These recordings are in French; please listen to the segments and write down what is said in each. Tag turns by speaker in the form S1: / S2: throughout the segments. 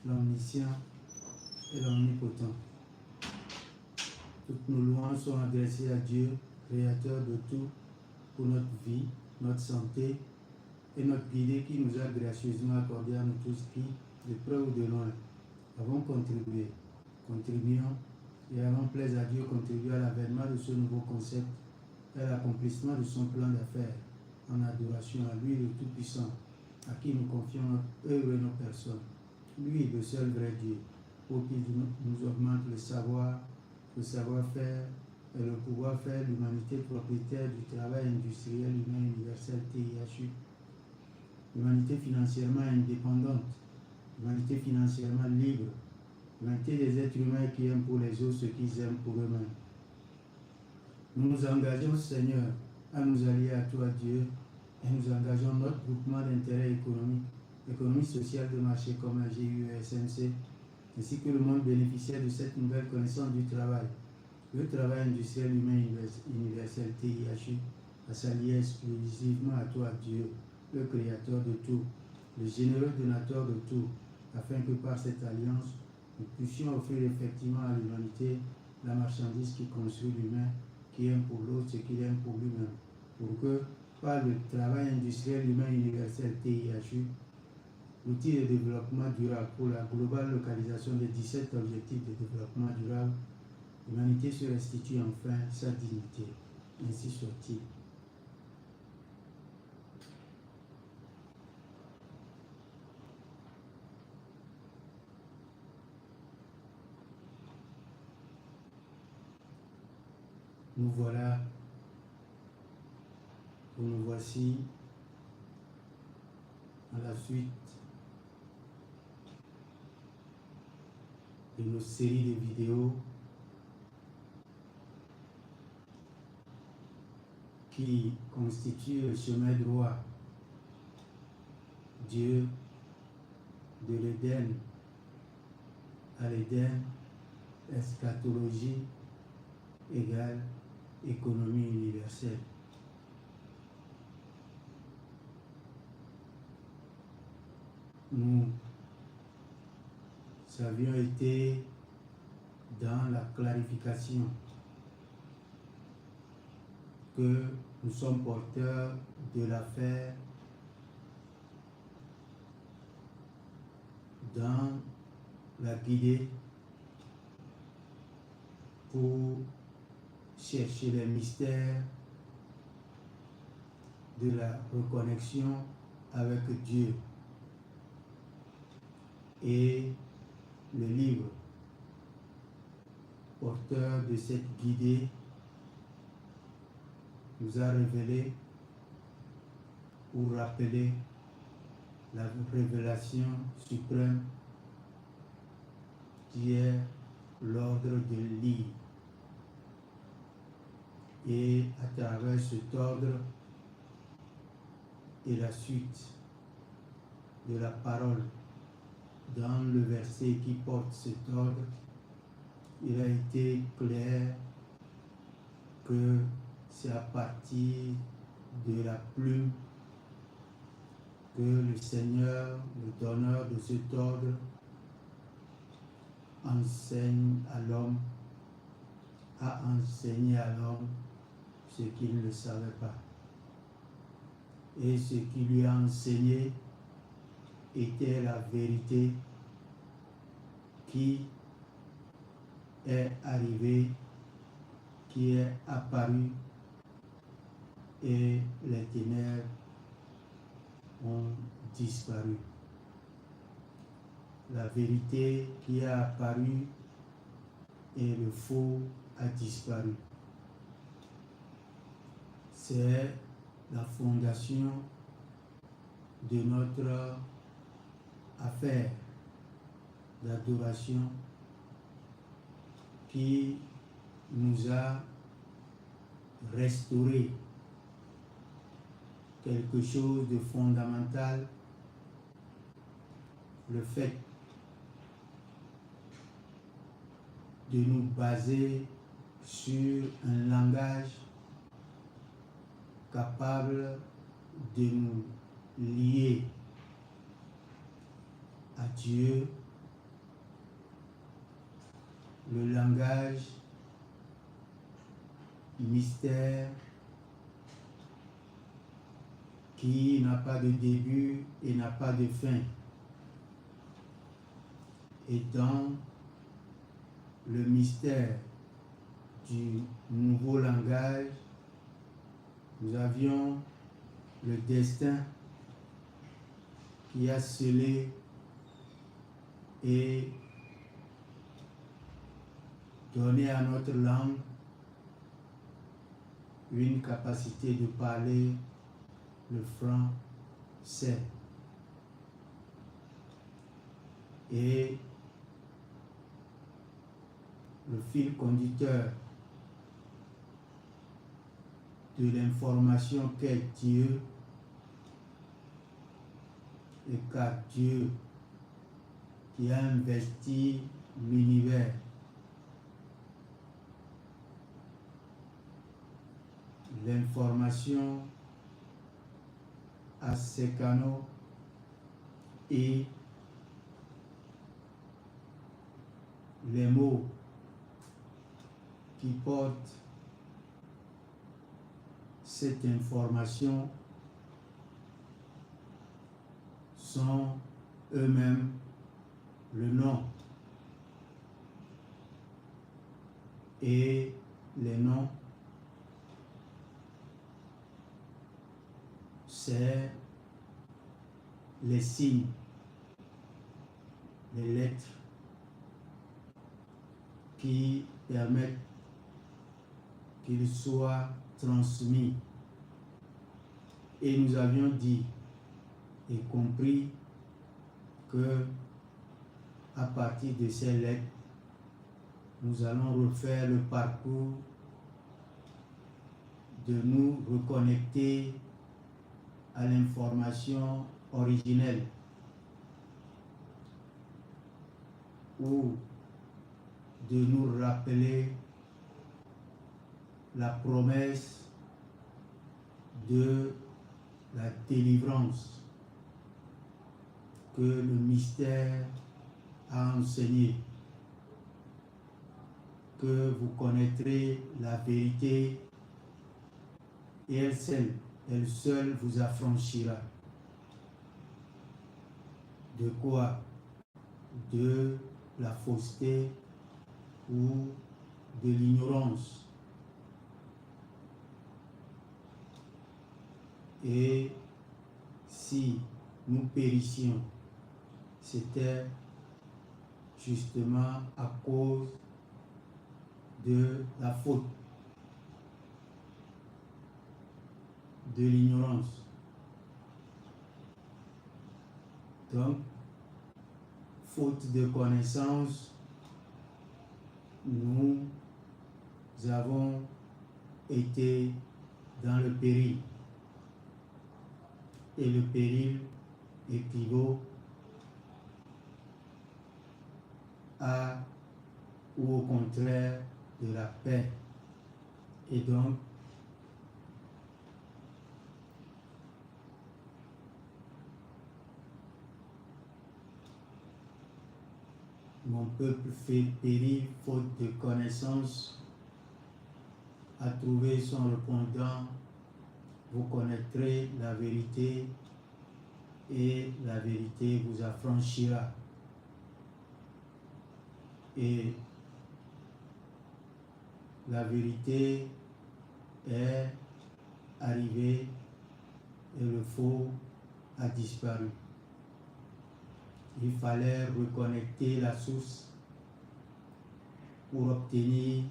S1: l'omniscient et l'omnipotent. Toutes nos louanges sont adressées à Dieu, créateur de tout, pour notre vie, notre santé et notre guidée qui nous a gracieusement accordé à nous tous qui, de près ou de loin, avons contribué. Contribuons et avons plaisir à Dieu contribuer à l'avènement de ce nouveau concept et à l'accomplissement de son plan d'affaires en adoration à lui le Tout-Puissant, à qui nous confions notre œuvre et nos personnes. Lui, le seul vrai Dieu, pour qu'il nous augmente le savoir-faire et le pouvoir faire l'humanité propriétaire du travail industriel humain universel TIHU, l'humanité financièrement indépendante, l'humanité financièrement libre, l'humanité des êtres humains qui aiment pour les autres ce qu'ils aiment pour eux-mêmes. Nous nous engageons, Seigneur, à nous allier à toi, Dieu, et nous engageons notre groupement d'intérêt économique, économie sociale de marché commun GUE-SMC, ainsi que le monde bénéficiaire de cette nouvelle connaissance du travail, le travail industriel humain universel TIHU, à s'allier exclusivement à toi, Dieu, le créateur de tout, le généreux donateur de tout, afin que par cette alliance, nous puissions offrir effectivement à l'humanité la marchandise qui construit l'humain, qui aime pour l'autre ce qu'il aime pour lui-même, pour que, par le travail industriel humain universel TIHU, l'outil de développement durable pour la globale localisation des 17 objectifs de développement durable, l'humanité se restitue enfin sa dignité. Ainsi soit-il. Nous voilà, ou nous voici à la suite de nos séries de vidéos qui constituent le chemin droit. Dieu de l'Éden à l'Éden, eschatologie égale économie universelle. Nous avions été dans la clarification que nous sommes porteurs de l'affaire dans la guidée pour chercher les mystères de la reconnexion avec Dieu. Et le livre porteur de cette guidée nous a révélé ou rappelé la révélation suprême qui est l'ordre de lire. Et à travers cet ordre et la suite de la parole dans le verset qui porte cet ordre, il a été clair que c'est à partir de la plume que le Seigneur, le donneur de cet ordre, enseigne à l'homme, a enseigné à l'homme ce qu'il ne savait pas. Et ce qu'il lui a enseigné était la vérité qui est arrivée, qui est apparue, et les ténèbres ont disparu. La vérité qui a apparu et le faux a disparu. C'est la fondation de notre affaire d'adoration qui nous a restauré quelque chose de fondamental, le fait de nous baser sur un langage capable de nous lier à Dieu le langage mystère qui n'a pas de début et n'a pas de fin. Et dans le mystère du nouveau langage, nous avions le destin qui a scellé et donné à notre langue une capacité de parler le français. Et le fil conducteur de l'information qu'est Dieu, et car Dieu qui a investi l'univers, l'information à ses canaux et les mots qui portent cette information sont eux-mêmes le nom. Et les noms, c'est les signes, les lettres qui permettent qu'ils soient transmis. Et nous avions dit et compris que à partir de ces lettres, nous allons refaire le parcours de nous reconnecter à l'information originelle ou de nous rappeler la promesse de la délivrance que le mystère a enseigné, que vous connaîtrez la vérité et elle seule vous affranchira. De quoi? De la fausseté ou de l'ignorance. Et si nous périssions, c'était justement à cause de la faute, de l'ignorance. Donc, faute de connaissance, nous avons été dans le péril. Et le péril équivaut à ou au contraire de la paix. Et donc, mon peuple fait périr faute de connaissance, a trouvé son répondant, vous connaîtrez la vérité et la vérité vous affranchira. Et la vérité est arrivée et le faux a disparu. Il fallait reconnecter la source pour obtenir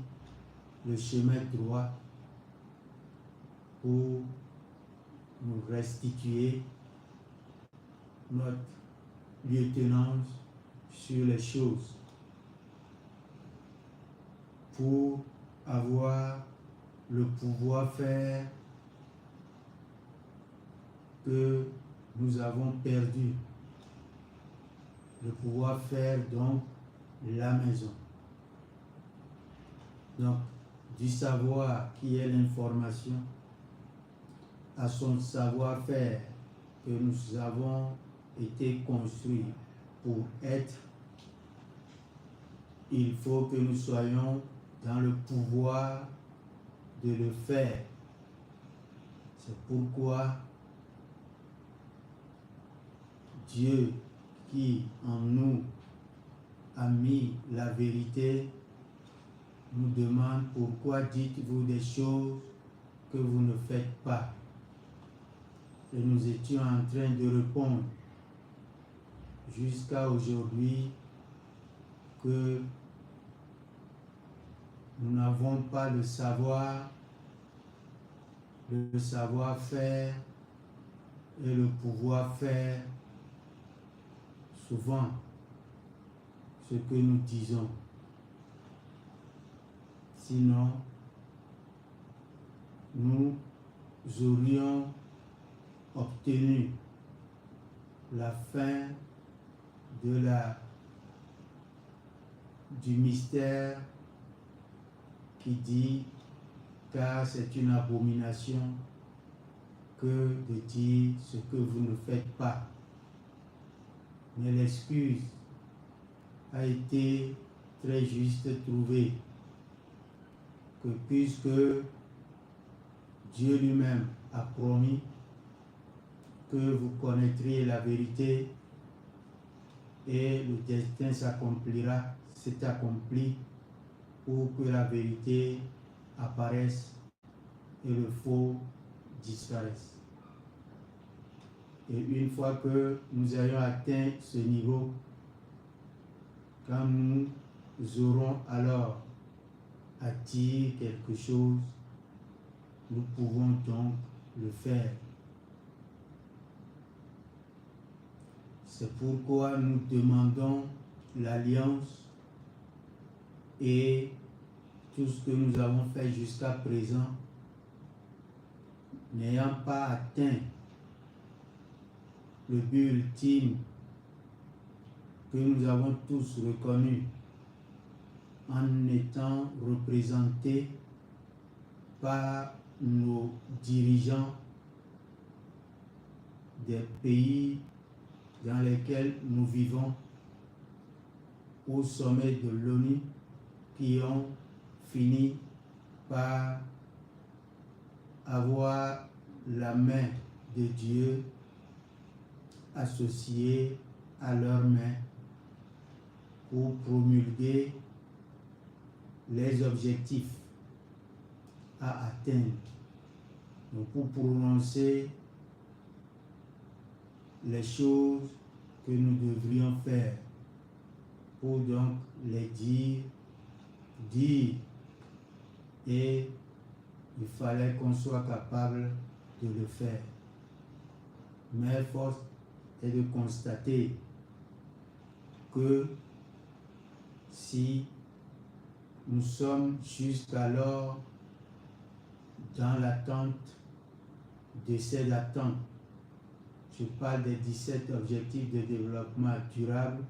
S1: le chemin droit, pour nous restituer notre lieutenance sur les choses, pour avoir le pouvoir faire que nous avons perdu, le pouvoir faire donc la maison. Donc, du savoir qui est l'information à son savoir-faire que nous avons été construits pour être il faut que nous soyons dans le pouvoir de le faire. C'est pourquoi Dieu qui en nous a mis la vérité nous demande pourquoi dites-vous des choses que vous ne faites pas. Et nous étions en train de répondre jusqu'à aujourd'hui que nous n'avons pas le savoir-faire et le pouvoir faire souvent ce que nous disons. Sinon, nous aurions obtenu la fin du mystère qui dit, car c'est une abomination que de dire ce que vous ne faites pas. Mais l'excuse a été très juste trouvée, que puisque Dieu lui-même a promis que vous connaîtriez la vérité et le destin s'accomplira, s'est accompli pour que la vérité apparaisse et le faux disparaisse. Et une fois que nous ayons atteint ce niveau, quand nous aurons alors à dire quelque chose, nous pouvons donc le faire. C'est pourquoi nous demandons l'alliance et tout ce que nous avons fait jusqu'à présent, n'ayant pas atteint le but ultime que nous avons tous reconnu en étant représentés par nos dirigeants des pays dans lesquels nous vivons au sommet de l'ONU, qui ont fini par avoir la main de Dieu associée à leurs mains pour promulguer les objectifs à atteindre. Donc pour prononcer les choses que nous devrions faire, pour donc les dire, et il fallait qu'on soit capable de le faire. Mais force est de constater que si nous sommes jusqu'alors dans l'attente de ces attentes, je parle des 17 objectifs de développement durable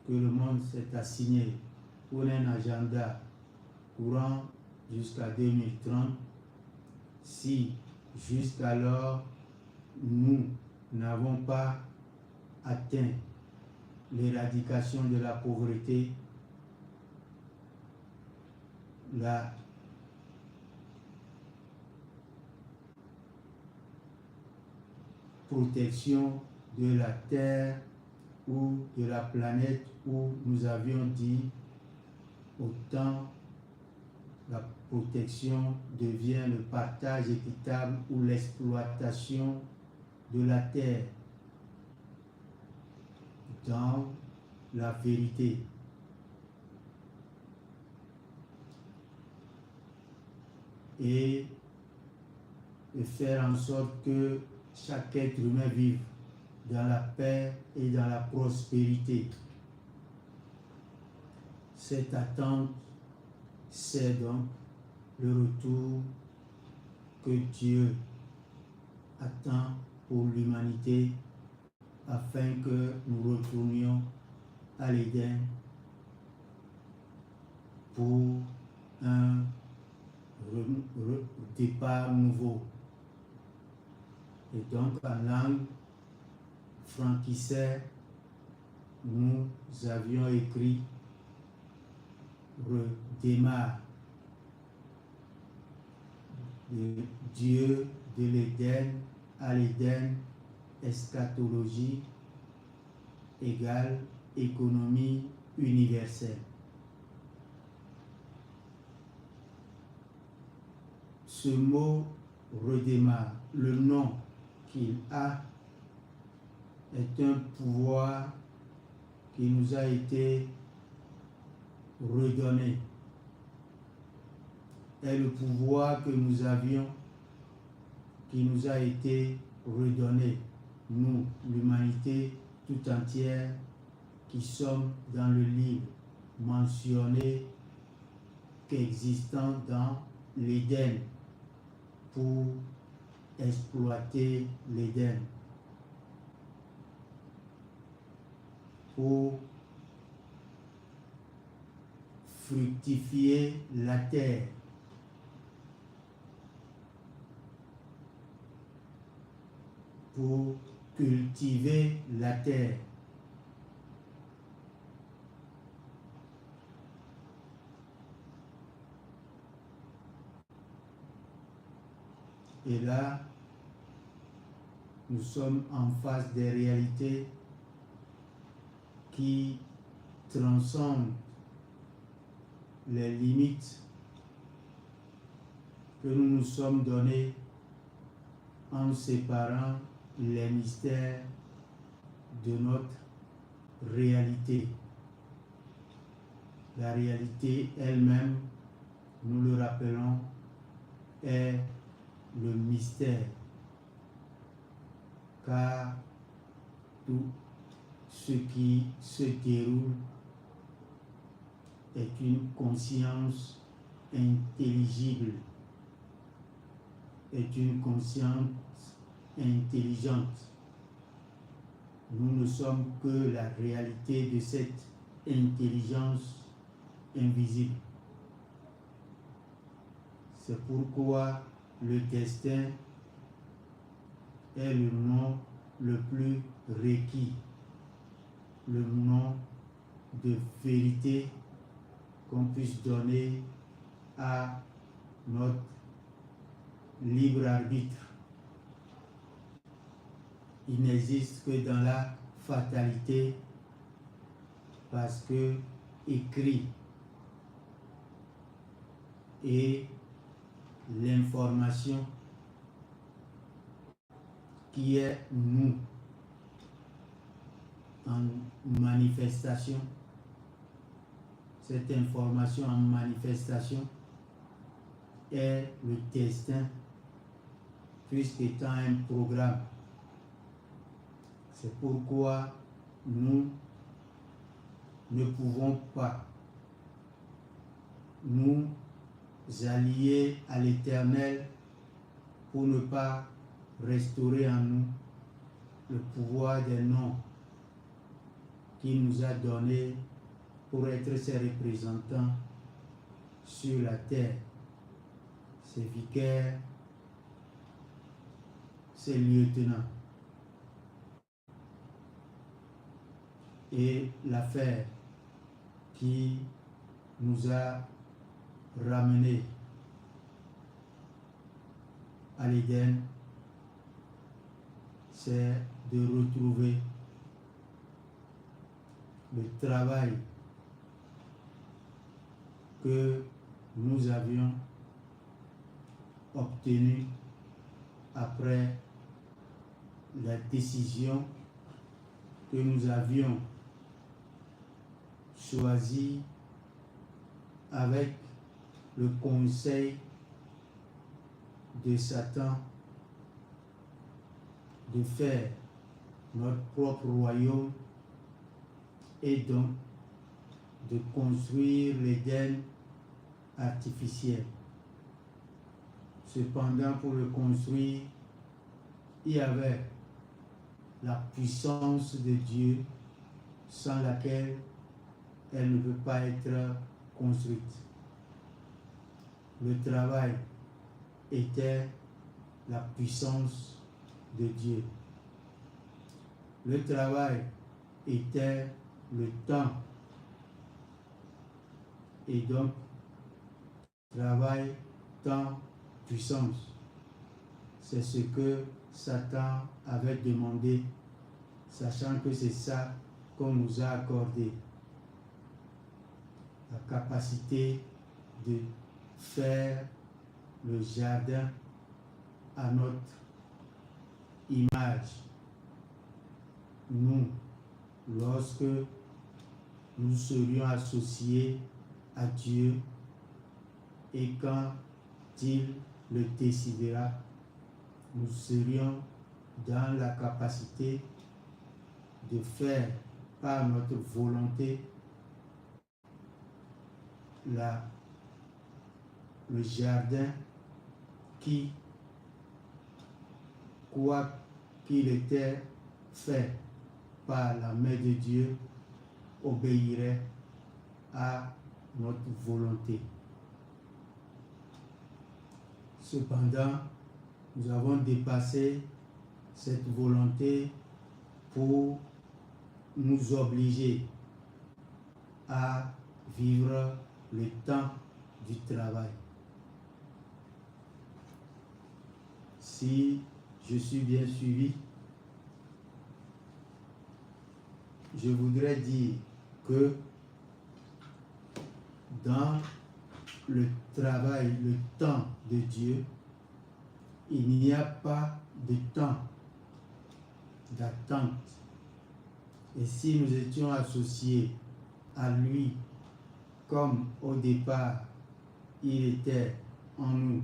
S1: que le monde s'est assigné pour un agenda courant jusqu'à 2030. Si jusqu'alors nous n'avons pas atteint l'éradication de la pauvreté, la protection de la terre ou de la planète où nous avions dit autant la protection devient le partage équitable ou l'exploitation de la terre dans la vérité. Et de faire en sorte que chaque être humain vive dans la paix et dans la prospérité. Cette attente, c'est donc le retour que Dieu attend pour l'humanité afin que nous retournions à l'Éden pour un départ nouveau. Et donc en langue franchisée, nous avions écrit redémarre. De Dieu de l'Éden à l'Éden, eschatologie égale économie universelle. Ce mot redémarre, le nom qu'il a est un pouvoir qui nous a été redonné. Est le pouvoir que nous avions qui nous a été redonné, nous, l'humanité tout entière, qui sommes dans le livre mentionné qu'existant dans l'Éden pour exploiter l'Éden, pour fructifier la terre, pour cultiver la terre. Et là, nous sommes en face des réalités qui transcendent les limites que nous nous sommes donnés en séparant les mystères de notre réalité. La réalité elle-même, nous le rappelons, est le mystère, car tout ce qui se déroule est une conscience intelligible, est une conscience intelligente. Nous ne sommes que la réalité de cette intelligence invisible. C'est pourquoi le destin est le nom le plus requis, le nom de vérité qu'on puisse donner à notre libre arbitre. Il n'existe que dans la fatalité, parce que écrit et l'information qui est nous en manifestation, cette information en manifestation est le destin, puisqu'étant un programme. C'est pourquoi nous ne pouvons pas nous allier à l'Éternel pour ne pas restaurer en nous le pouvoir des noms qu'il nous a donné pour être ses représentants sur la terre, ses vicaires, ses lieutenants. Et l'affaire qui nous a ramenés à l'Éden, c'est de retrouver le travail que nous avions obtenu après la décision que nous avions choisie avec le conseil de Satan de faire notre propre royaume et donc de construire l'Éden artificiel. Cependant, pour le construire, il y avait la puissance de Dieu sans laquelle elle ne peut pas être construite. Le travail était la puissance de Dieu. Le travail était le temps et donc travail, temps, puissance. C'est ce que Satan avait demandé, sachant que c'est ça qu'on nous a accordé. La capacité de faire le jardin à notre image. Nous, lorsque nous serions associés à Dieu et quand il le décidera, nous serions dans la capacité de faire par notre volonté le jardin qui, quoi qu'il était fait par la main de Dieu, obéirait à notre volonté. Cependant, nous avons dépassé cette volonté pour nous obliger à vivre le temps du travail. Si je suis bien suivi, je voudrais dire que dans le travail, le temps de Dieu, il n'y a pas de temps d'attente. Et si nous étions associés à lui, comme au départ, il était en nous,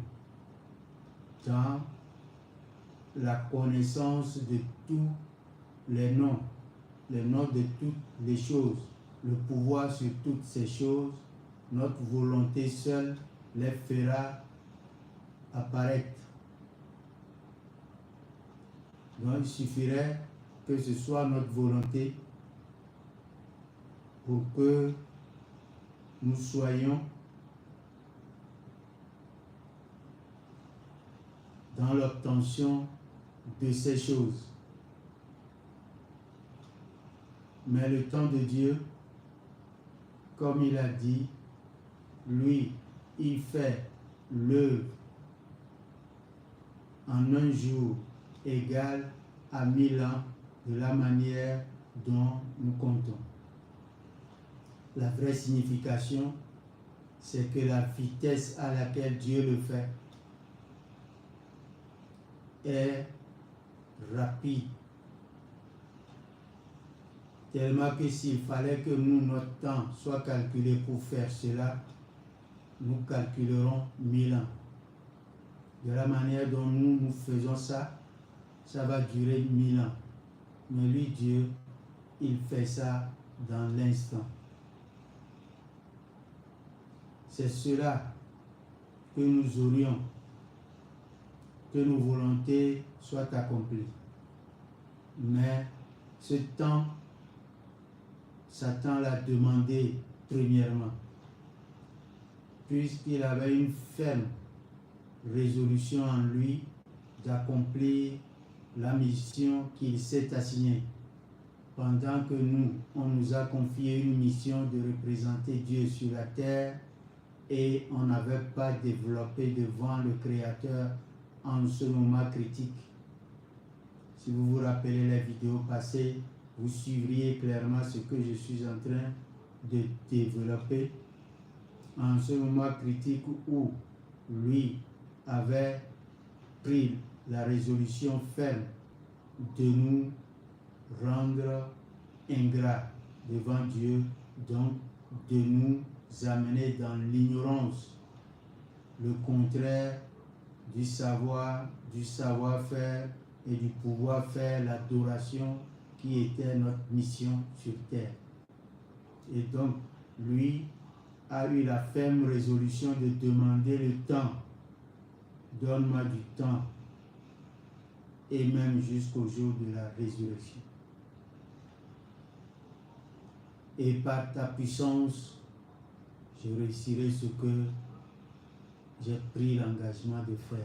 S1: dans la connaissance de tous les noms de toutes les choses, le pouvoir sur toutes ces choses, notre volonté seule les fera apparaître. Donc il suffirait que ce soit notre volonté pour que nous soyons dans l'obtention de ces choses. Mais le temps de Dieu, comme il a dit, lui, il fait l'œuvre en un jour égal à 1000 ans de la manière dont nous comptons. La vraie signification, c'est que la vitesse à laquelle Dieu le fait est rapide. Tellement que s'il fallait que nous, notre temps soit calculé pour faire cela, nous calculerons 1000 ans. De la manière dont nous faisons ça, ça va durer 1000 ans. Mais lui, Dieu, il fait ça dans l'instant. C'est cela que nous aurions, que nos volontés soient accomplies. Mais ce temps, Satan l'a demandé premièrement, puisqu'il avait une ferme résolution en lui d'accomplir la mission qu'il s'est assignée. Pendant que nous, on nous a confié une mission de représenter Dieu sur la terre et on n'avait pas développé devant le Créateur en ce moment critique. Si vous vous rappelez les vidéos passées, vous suivriez clairement ce que je suis en train de développer en ce moment critique où lui avait pris la résolution ferme de nous rendre ingrats devant Dieu, donc de nous amener dans l'ignorance, le contraire du savoir, du savoir-faire et du pouvoir faire l'adoration qui était notre mission sur terre. Et donc, lui a eu la ferme résolution de demander le temps. Donne-moi du temps. Et même jusqu'au jour de la résurrection. Et par ta puissance, je réussirai ce que j'ai pris l'engagement de faire.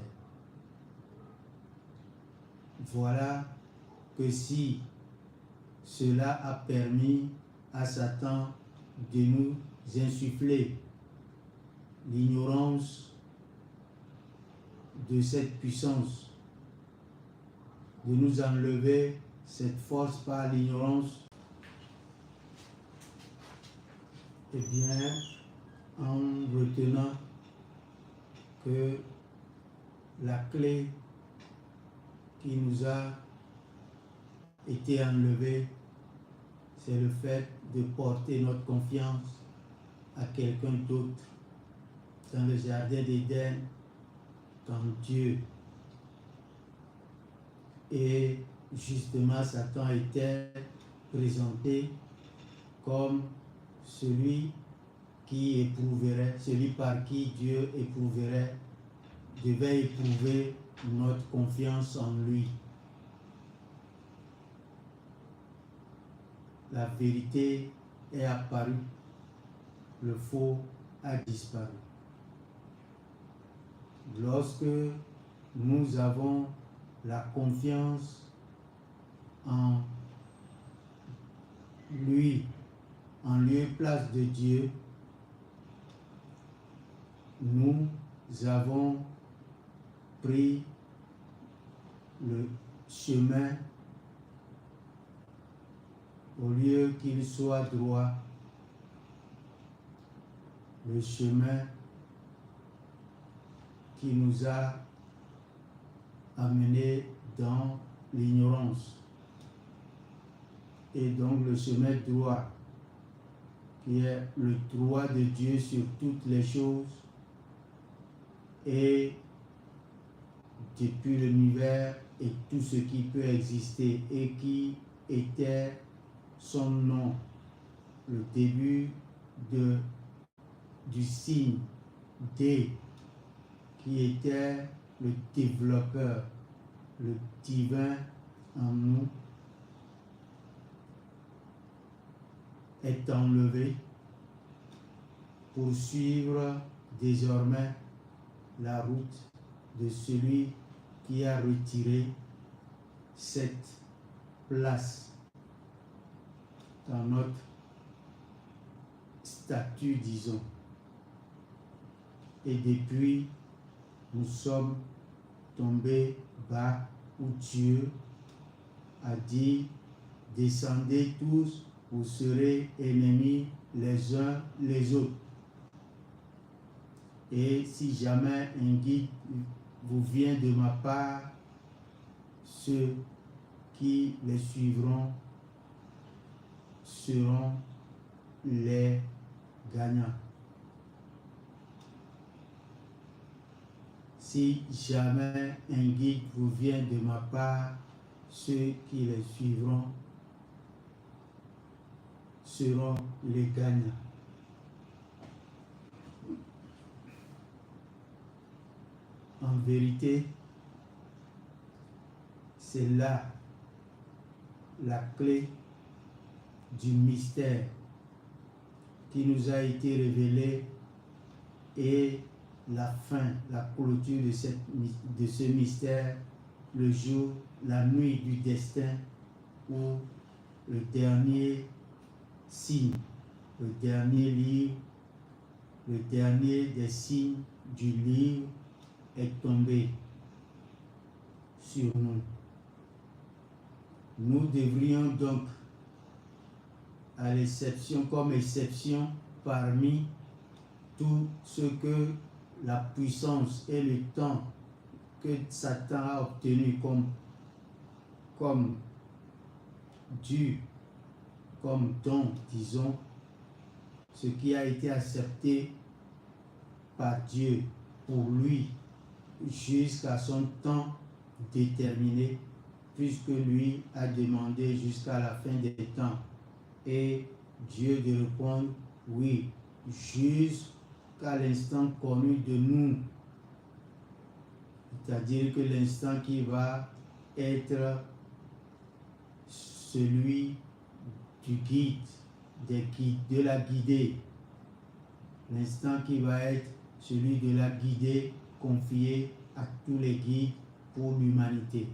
S1: Voilà que si cela a permis à Satan de nous insuffler l'ignorance de cette puissance, de nous enlever cette force par l'ignorance, eh bien, en retenant que la clé qui nous a été enlevée, c'est le fait de porter notre confiance à quelqu'un d'autre dans le jardin d'Éden, qu'en Dieu. Et justement, Satan était présenté comme celui qui éprouverait, celui par qui Dieu éprouverait, devait éprouver notre confiance en lui. La vérité est apparue, le faux a disparu. Lorsque nous avons la confiance en lui, en lieu et place de Dieu, nous avons pris le chemin, au lieu qu'il soit droit, le chemin qui nous a amenés dans l'ignorance. Et donc le chemin droit, qui est le droit de Dieu sur toutes les choses, et depuis l'univers et tout ce qui peut exister, et qui était son nom, le début du signe D, qui était le développeur, le divin en nous, est enlevé pour suivre désormais la route de celui qui a retiré cette place dans notre statut, disons. Et depuis, nous sommes tombés bas, où Dieu a dit: descendez tous, vous serez ennemis les uns les autres. Et si jamais un guide vous vient de ma part, ceux qui les suivront seront les gagnants. Si jamais un guide vous vient de ma part, ceux qui les suivront seront les gagnants. En vérité, c'est là la clé du mystère qui nous a été révélé, et la fin, la clôture de ce mystère, le jour, la nuit du destin, où le dernier signe, le dernier livre, le dernier des signes du livre est tombé sur nous. Nous devrions donc, à l'exception, comme exception, parmi tout ce que la puissance et le temps que Satan a obtenu comme dû, comme don, disons, ce qui a été accepté par Dieu pour lui jusqu'à son temps déterminé, puisque lui a demandé jusqu'à la fin des temps, et Dieu de répondre oui, jusqu'à l'instant connu de nous, c'est-à-dire que l'instant qui va être celui du guide, de la guidée, l'instant qui va être celui de la guidée confiée à tous les guides pour l'humanité.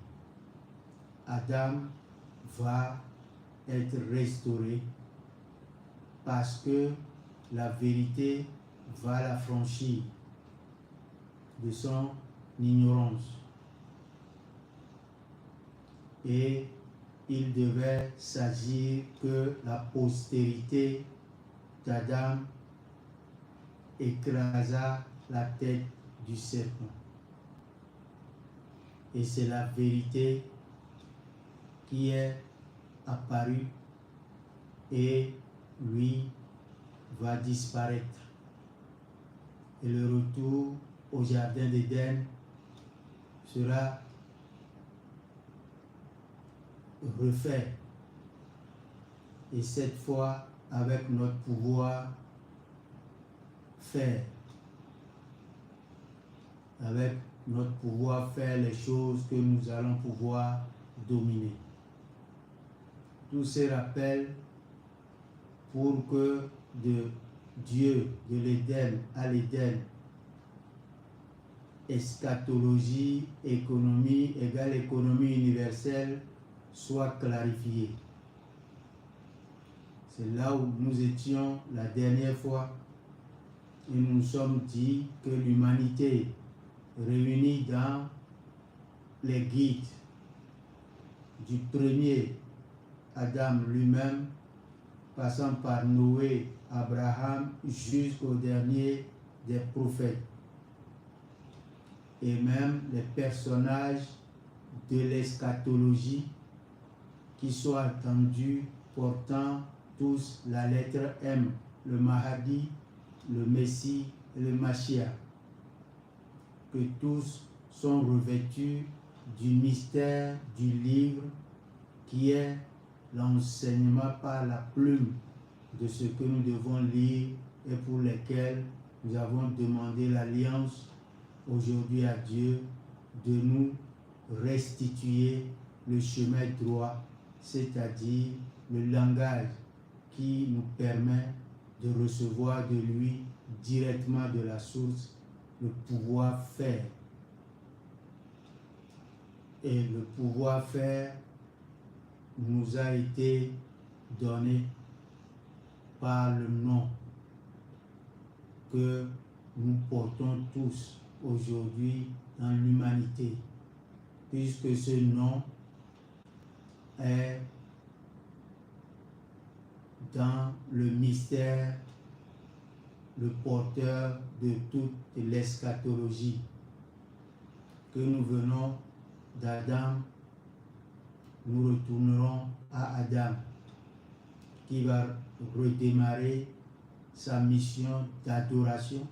S1: Adam va être restauré parce que la vérité va l'affranchir de son ignorance. Et il devait s'agir que la postérité d'Adam écrasa la tête du serpent. Et c'est la vérité qui est apparue et lui va disparaître. Et le retour au jardin d'Éden sera refait. Et cette fois avec notre pouvoir faire. Avec notre pouvoir faire les choses que nous allons pouvoir dominer. Tous ces rappels pour que de Dieu, de l'Éden à l'Éden, eschatologie, économie égale économie universelle, soit clarifiés. C'est là où nous étions la dernière fois et nous nous sommes dit que l'humanité réunie dans les guides du premier Adam lui-même, passant par Noé, Abraham, jusqu'au dernier des prophètes, et même les personnages de l'eschatologie qui sont attendus portant tous la lettre M, le Mahdi, le Messie et le Mashiach, que tous sont revêtus du mystère du livre qui est l'enseignement par la plume de ce que nous devons lire et pour lesquels nous avons demandé l'alliance aujourd'hui à Dieu de nous restituer le chemin droit, c'est-à-dire le langage qui nous permet de recevoir de lui directement de la source le pouvoir faire. Et le pouvoir faire nous a été donné par le nom que nous portons tous aujourd'hui dans l'humanité, puisque ce nom est dans le mystère, le porteur de toute l'eschatologie, que nous venons d'Adam, nous retournerons à Adam, qui va redémarrer sa mission d'adoration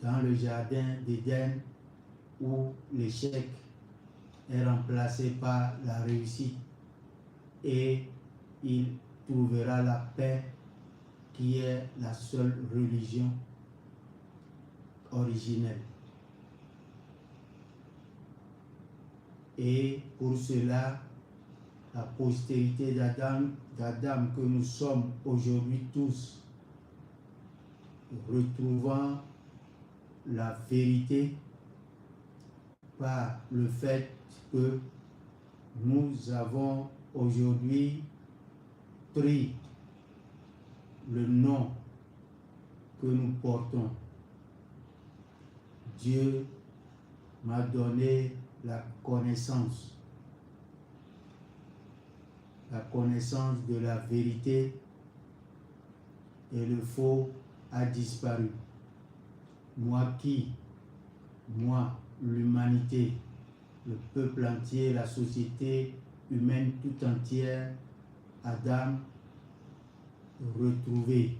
S1: dans le jardin d'Éden, où l'échec est remplacé par la réussite, et il trouvera la paix qui est la seule religion originelle. Et pour cela, la postérité d'Adam que nous sommes aujourd'hui tous, retrouvant la vérité par le fait que nous avons aujourd'hui pris le nom que nous portons. Dieu m'a donné la connaissance de la vérité, et le faux a disparu. Moi, l'humanité, le peuple entier, la société humaine tout entière, Adam retrouvé.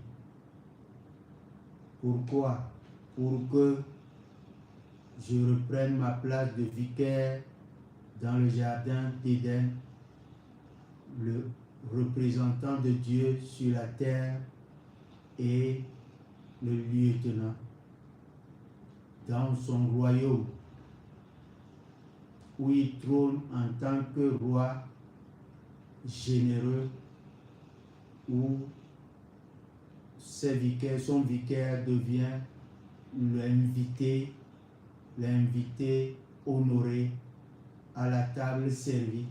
S1: Pourquoi? Pour que je reprenne ma place de vicaire dans le jardin d'Éden, le représentant de Dieu sur la terre et le lieutenant dans son royaume, où il trône en tant que roi généreux, où son vicaire devient l'invité honoré à la table servie,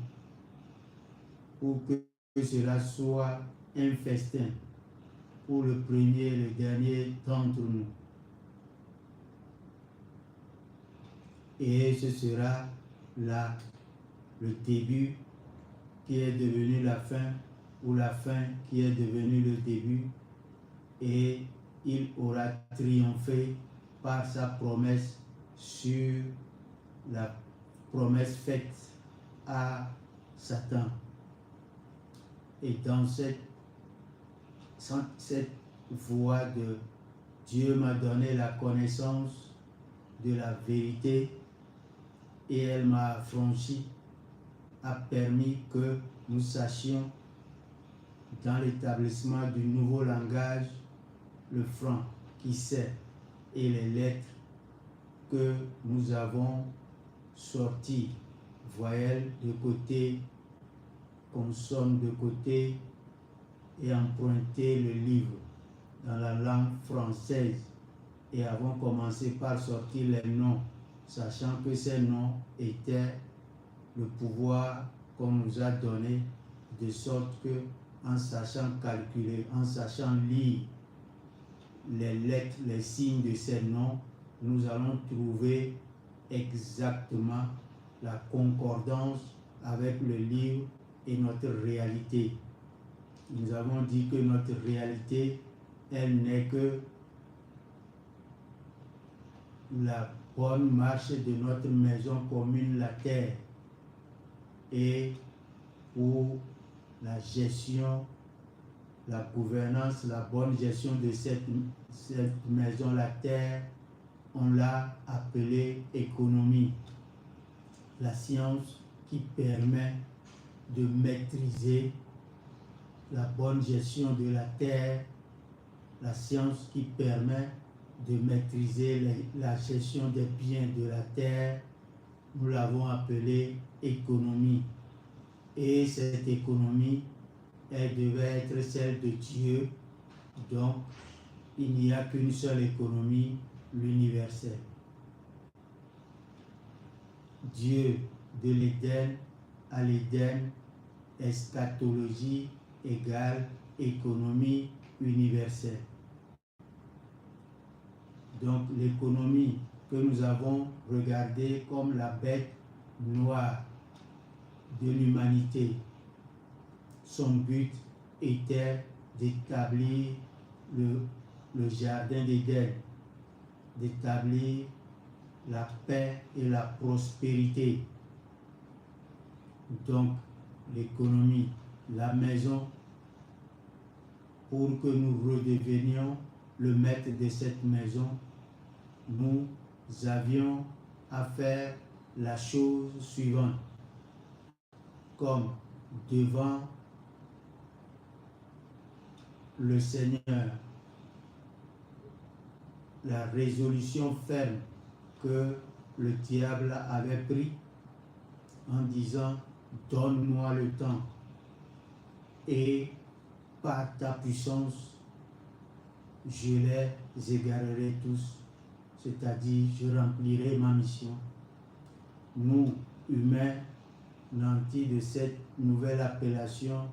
S1: pour que cela soit un festin pour le premier et le dernier d'entre nous. Et ce sera là le début qui est devenu la fin, ou la fin qui est devenue le début, et il aura triomphé par sa promesse sur la promesse faite à Satan. Et dans cette voie de Dieu m'a donné la connaissance de la vérité et elle m'a affranchi, a permis que nous sachions dans l'établissement du nouveau langage le franc qui sait et les lettres que nous avons sorties, voyelles de côté, consonnes de côté, et emprunté le livre dans la langue française et avons commencé par sortir les noms, sachant que ces noms étaient le pouvoir qu'on nous a donné, de sorte que en sachant calculer, en sachant lire les lettres, les signes de ces noms, nous allons trouver exactement la concordance avec le livre et notre réalité. Nous avons dit que notre réalité, elle n'est que la bonne marche de notre maison commune, la terre, et pour la gestion, la gouvernance, la bonne gestion de cette maison, la terre, on l'a appelée économie. La science qui permet de maîtriser la bonne gestion de la terre, la science qui permet de maîtriser la gestion des biens de la terre, nous l'avons appelée économie. Et cette économie, elle devait être celle de Dieu. Donc, il n'y a qu'une seule économie, l'universel. Dieu de l'Éden à l'Éden, eschatologie égale économie universelle. Donc l'économie que nous avons regardée comme la bête noire de l'humanité, son but était d'établir le jardin d'Éden, d'établir la paix et la prospérité. Donc l'économie, la maison, pour que nous redevenions le maître de cette maison, nous avions à faire la chose suivante. Comme devant le Seigneur, la résolution ferme que le diable avait prise en disant « Donne-moi le temps et par ta puissance, je les égarerai tous, c'est-à-dire je remplirai ma mission. » Nous, humains, nantis de cette nouvelle appellation,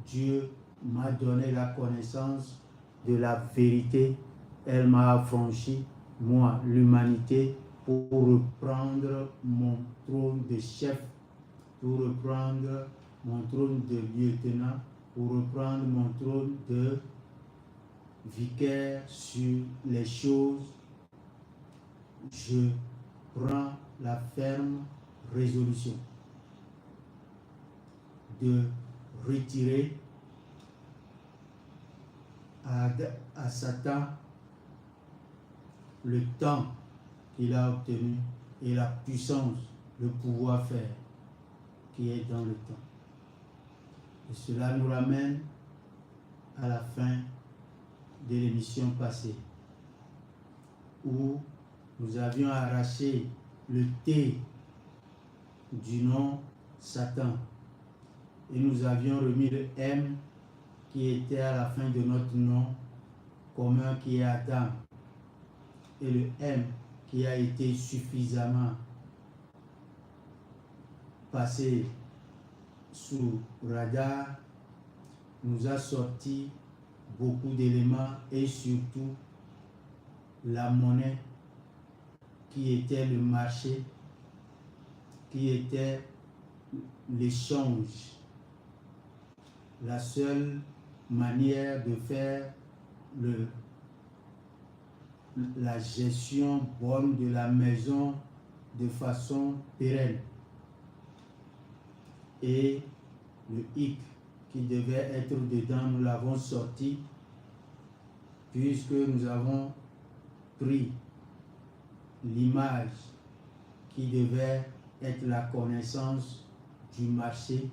S1: Dieu m'a donné la connaissance de la vérité. Elle m'a affranchi, moi, l'humanité, pour reprendre mon trône de chef, pour reprendre mon trône de lieutenant, pour reprendre mon trône de vicaire sur les choses. Je prends la ferme résolution de retirer à Satan le temps qu'il a obtenu et la puissance, le pouvoir faire qui est dans le temps. Et cela nous ramène à la fin de l'émission passée, où nous avions arraché le T du nom Satan et nous avions remis le M qui était à la fin de notre nom commun qui est Adam, et le M qui a été suffisamment passé sous radar nous a sorti beaucoup d'éléments et surtout la monnaie qui était le marché, qui était l'échange. La seule manière de faire la gestion bonne de la maison de façon pérenne. Et le hic qui devait être dedans, nous l'avons sorti puisque nous avons pris l'image qui devait être la connaissance du marché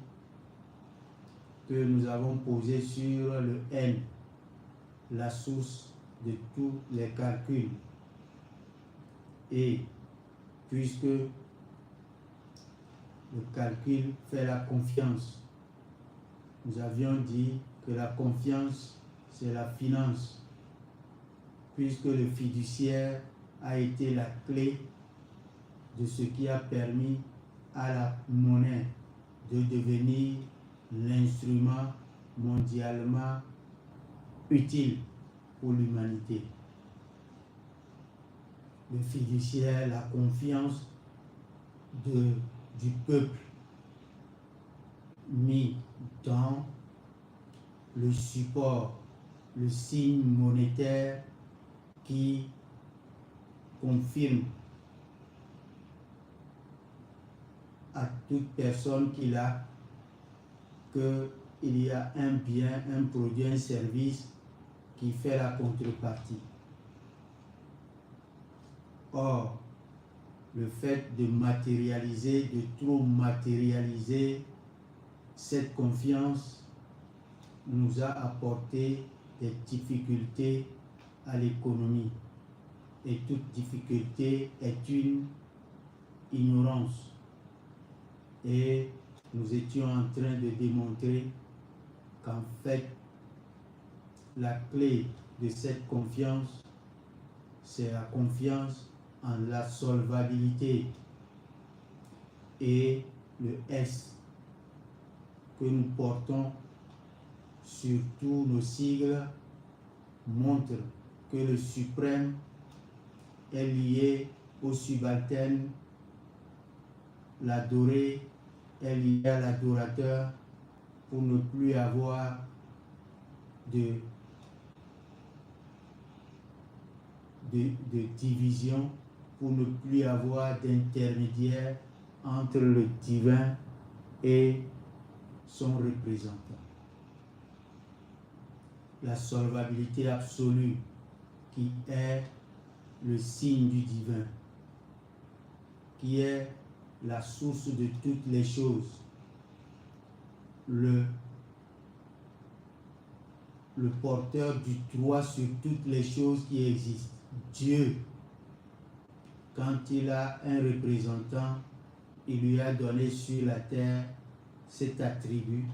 S1: que nous avons posé sur le N, la source de tous les calculs. Et puisque le calcul fait la confiance, nous avions dit que la confiance, c'est la finance, puisque le fiduciaire a été la clé de ce qui a permis à la monnaie de devenir l'instrument mondialement utile pour l'humanité. Le fiduciaire, la confiance du peuple mis dans le support, le signe monétaire qui confirme à toute personne qui l'a qu'il y a un bien, un produit, un service qui fait la contrepartie. Or, le fait de matérialiser, de trop matérialiser cette confiance nous a apporté des difficultés à l'économie. Et toute difficulté est une ignorance. Et nous étions en train de démontrer qu'en fait, la clé de cette confiance, c'est la confiance en la solvabilité. Et le S que nous portons sur tous nos sigles montre que le suprême est lié au subalterne, l'adoré est lié à l'adorateur, pour ne plus avoir de division, pour ne plus avoir d'intermédiaire entre le divin et son représentant. La solvabilité absolue qui est le signe du divin, qui est la source de toutes les choses, le porteur du droit sur toutes les choses qui existent. Dieu, quand il a un représentant, il lui a donné sur la terre cet attribut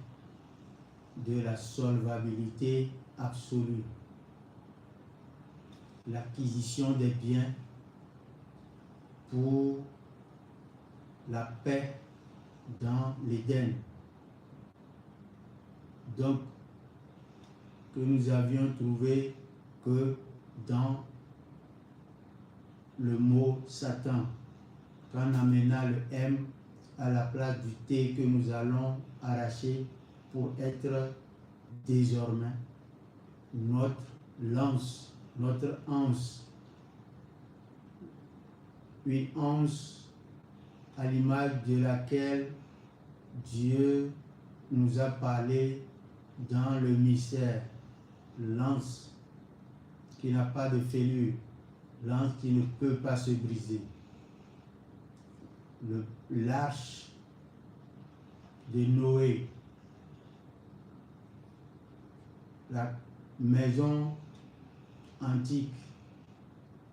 S1: de la solvabilité absolue, l'acquisition des biens pour la paix dans l'Éden. Donc, que nous avions trouvé que dans le mot Satan, quand on amena le M à la place du T que nous allons arracher pour être désormais notre lance, notre anse, une anse à l'image de laquelle Dieu nous a parlé dans le mystère, l'anse qui n'a pas de fêlure, l'anse qui ne peut pas se briser, l'arche de Noé, la maison antique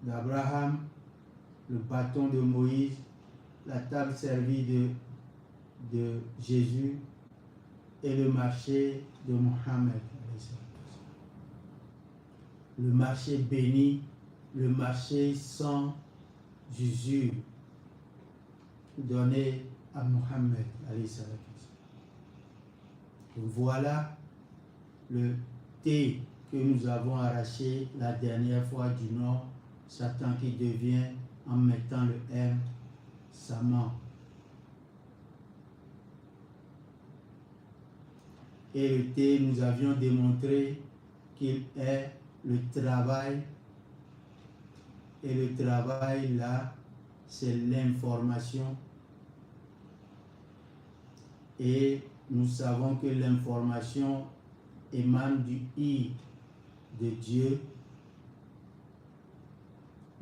S1: d'Abraham, le bâton de Moïse, la table servie de Jésus et le marché de Mohammed. Le marché béni, le marché sans usure donné à Mohammed. Voilà le T que nous avons arraché la dernière fois du nord, Satan qui devient, en mettant le M, Saman. Et le T, nous avions démontré qu'il est le travail. Et le travail là, c'est l'information. Et nous savons que l'information émane du I de Dieu,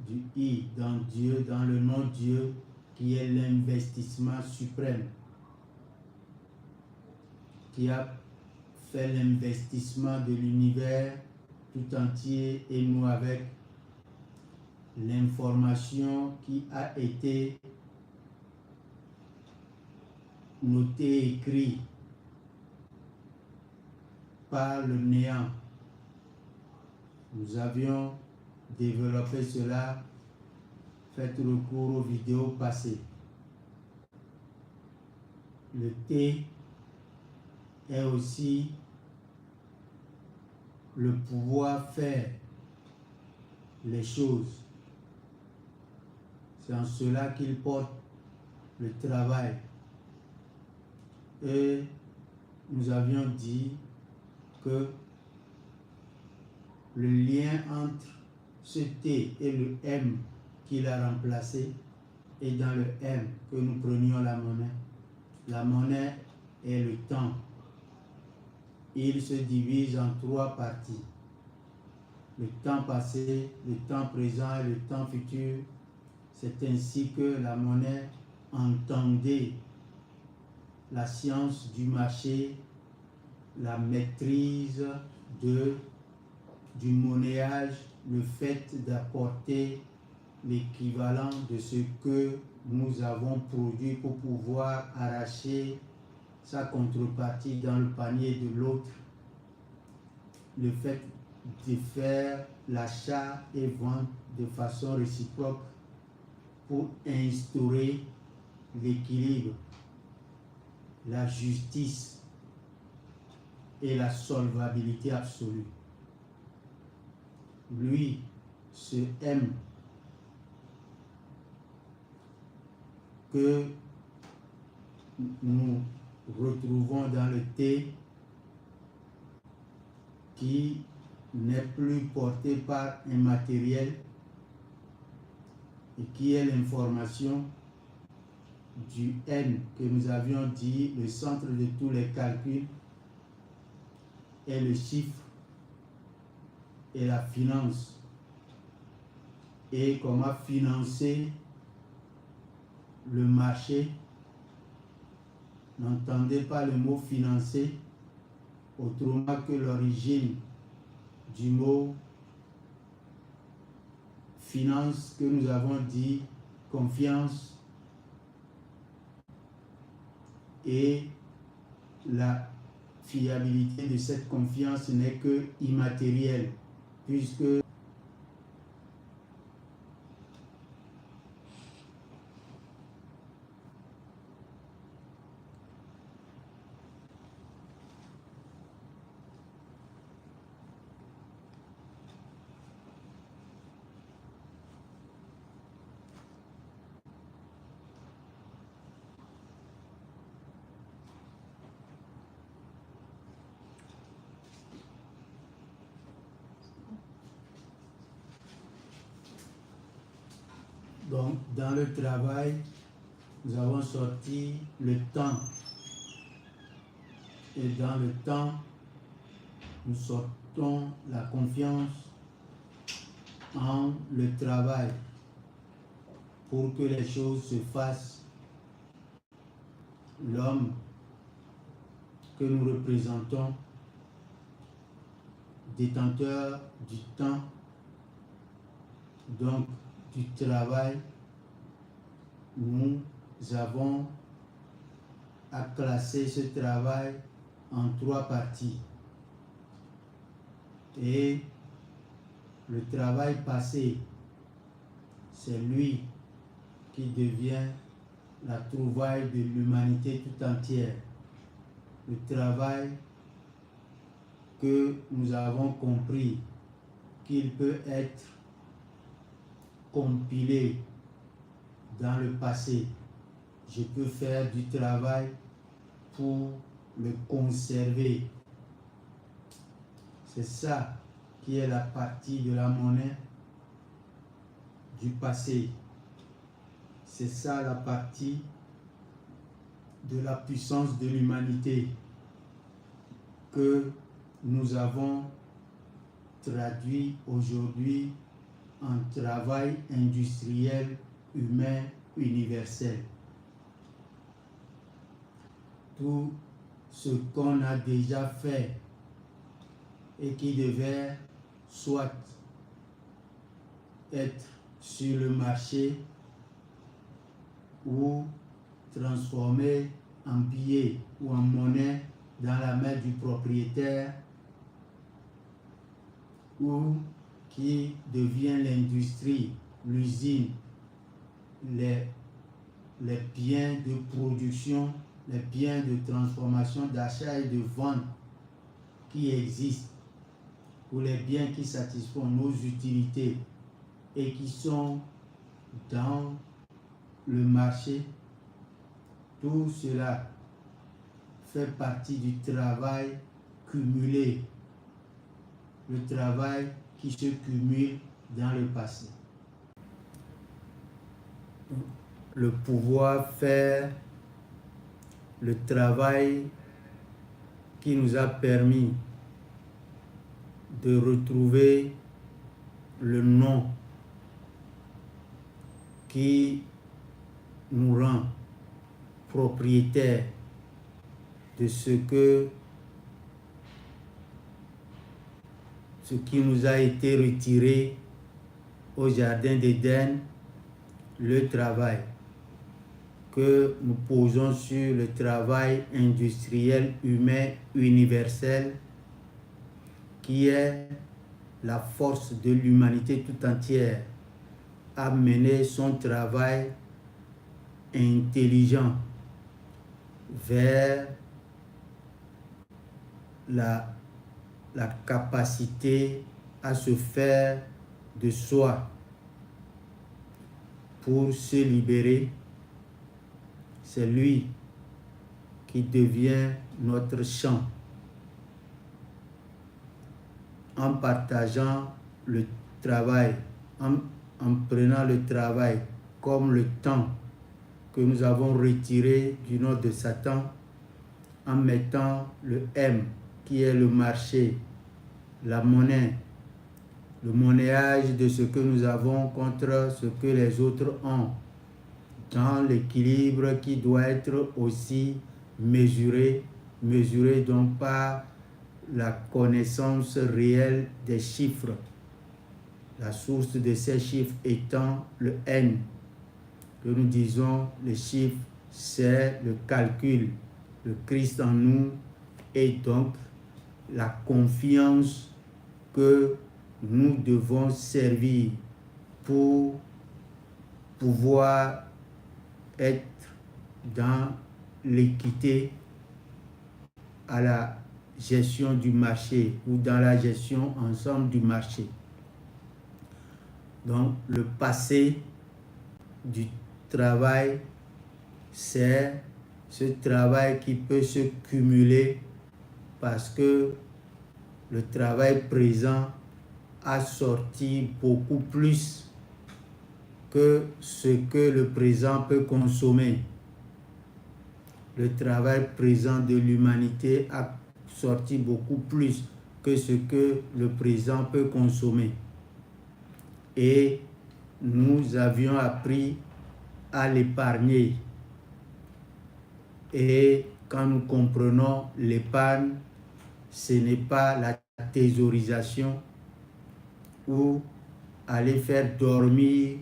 S1: du I dans Dieu, dans le nom de Dieu, qui est l'investissement suprême, qui a fait l'investissement de l'univers tout entier et nous avec l'information qui a été notée, écrite par le néant. Nous avions développé cela, fait recours aux vidéos passées. Le T est aussi le pouvoir faire les choses. C'est en cela qu'il porte le travail. Et nous avions dit que le lien entre ce T et le M qu'il a remplacé est dans le M que nous prenions la monnaie. La monnaie est le temps. Il se divise en 3 parties. Le temps passé, le temps présent et le temps futur. C'est ainsi que la monnaie entendait la science du marché, la maîtrise du monnayage, le fait d'apporter l'équivalent de ce que nous avons produit pour pouvoir arracher sa contrepartie dans le panier de l'autre, le fait de faire l'achat et vente de façon réciproque pour instaurer l'équilibre, la justice et la solvabilité absolue. Lui, ce M que nous retrouvons dans le T, qui n'est plus porté par un matériel et qui est l'information du N que nous avions dit, le centre de tous les calculs, est le chiffre et la finance. Et comment financer le marché. N'entendez pas le mot financer autrement que l'origine du mot finance que nous avons dit confiance, et la fiabilité de cette confiance n'est que immatérielle puisque donc, dans le travail, nous avons sorti le temps. Et dans le temps, nous sortons la confiance en le travail pour que les choses se fassent. L'homme que nous représentons, détenteur du temps, donc du travail, nous avons à classer ce travail en 3 parties. Et le travail passé, c'est lui qui devient la trouvaille de l'humanité tout entière. Le travail que nous avons compris qu'il peut être compilé dans le passé. Je peux faire du travail pour le conserver. C'est ça qui est la partie de la monnaie du passé. C'est ça la partie de la puissance de l'humanité que nous avons traduit aujourd'hui en travail industriel, humain, universel. Tout ce qu'on a déjà fait et qui devait soit être sur le marché ou transformé en billets ou en monnaie dans la main du propriétaire, ou qui devient l'industrie, l'usine, les biens de production, les biens de transformation, d'achat et de vente qui existent, ou les biens qui satisfont nos utilités et qui sont dans le marché. Tout cela fait partie du travail cumulé, le travail qui se cumule dans le passé. Le pouvoir faire le travail qui nous a permis de retrouver le nom qui nous rend propriétaires de ce qui nous a été retiré au jardin d'Éden, le travail que nous posons sur le travail industriel, humain, universel, qui est la force de l'humanité tout entière à mener son travail intelligent vers la capacité à se faire de soi pour se libérer. C'est lui qui devient notre champ. En partageant le travail, en prenant le travail comme le temps que nous avons retiré du nom de Satan, en mettant le M qui est le marché, la monnaie, le monnayage de ce que nous avons contre ce que les autres ont, dans l'équilibre qui doit être aussi mesuré donc par la connaissance réelle des chiffres, la source de ces chiffres étant le N, que nous disons les chiffres, c'est le calcul, le Christ en nous, et donc la confiance que nous devons servir pour pouvoir être dans l'équité à la gestion du marché ou dans la gestion ensemble du marché. Donc le passé du travail, c'est ce travail qui peut se cumuler parce que le travail présent a sorti beaucoup plus que ce que le présent peut consommer. Le travail présent de l'humanité a sorti beaucoup plus que ce que le présent peut consommer. Et nous avions appris à l'épargner. Et quand nous comprenons l'épargne, ce n'est pas la thésaurisation ou aller faire dormir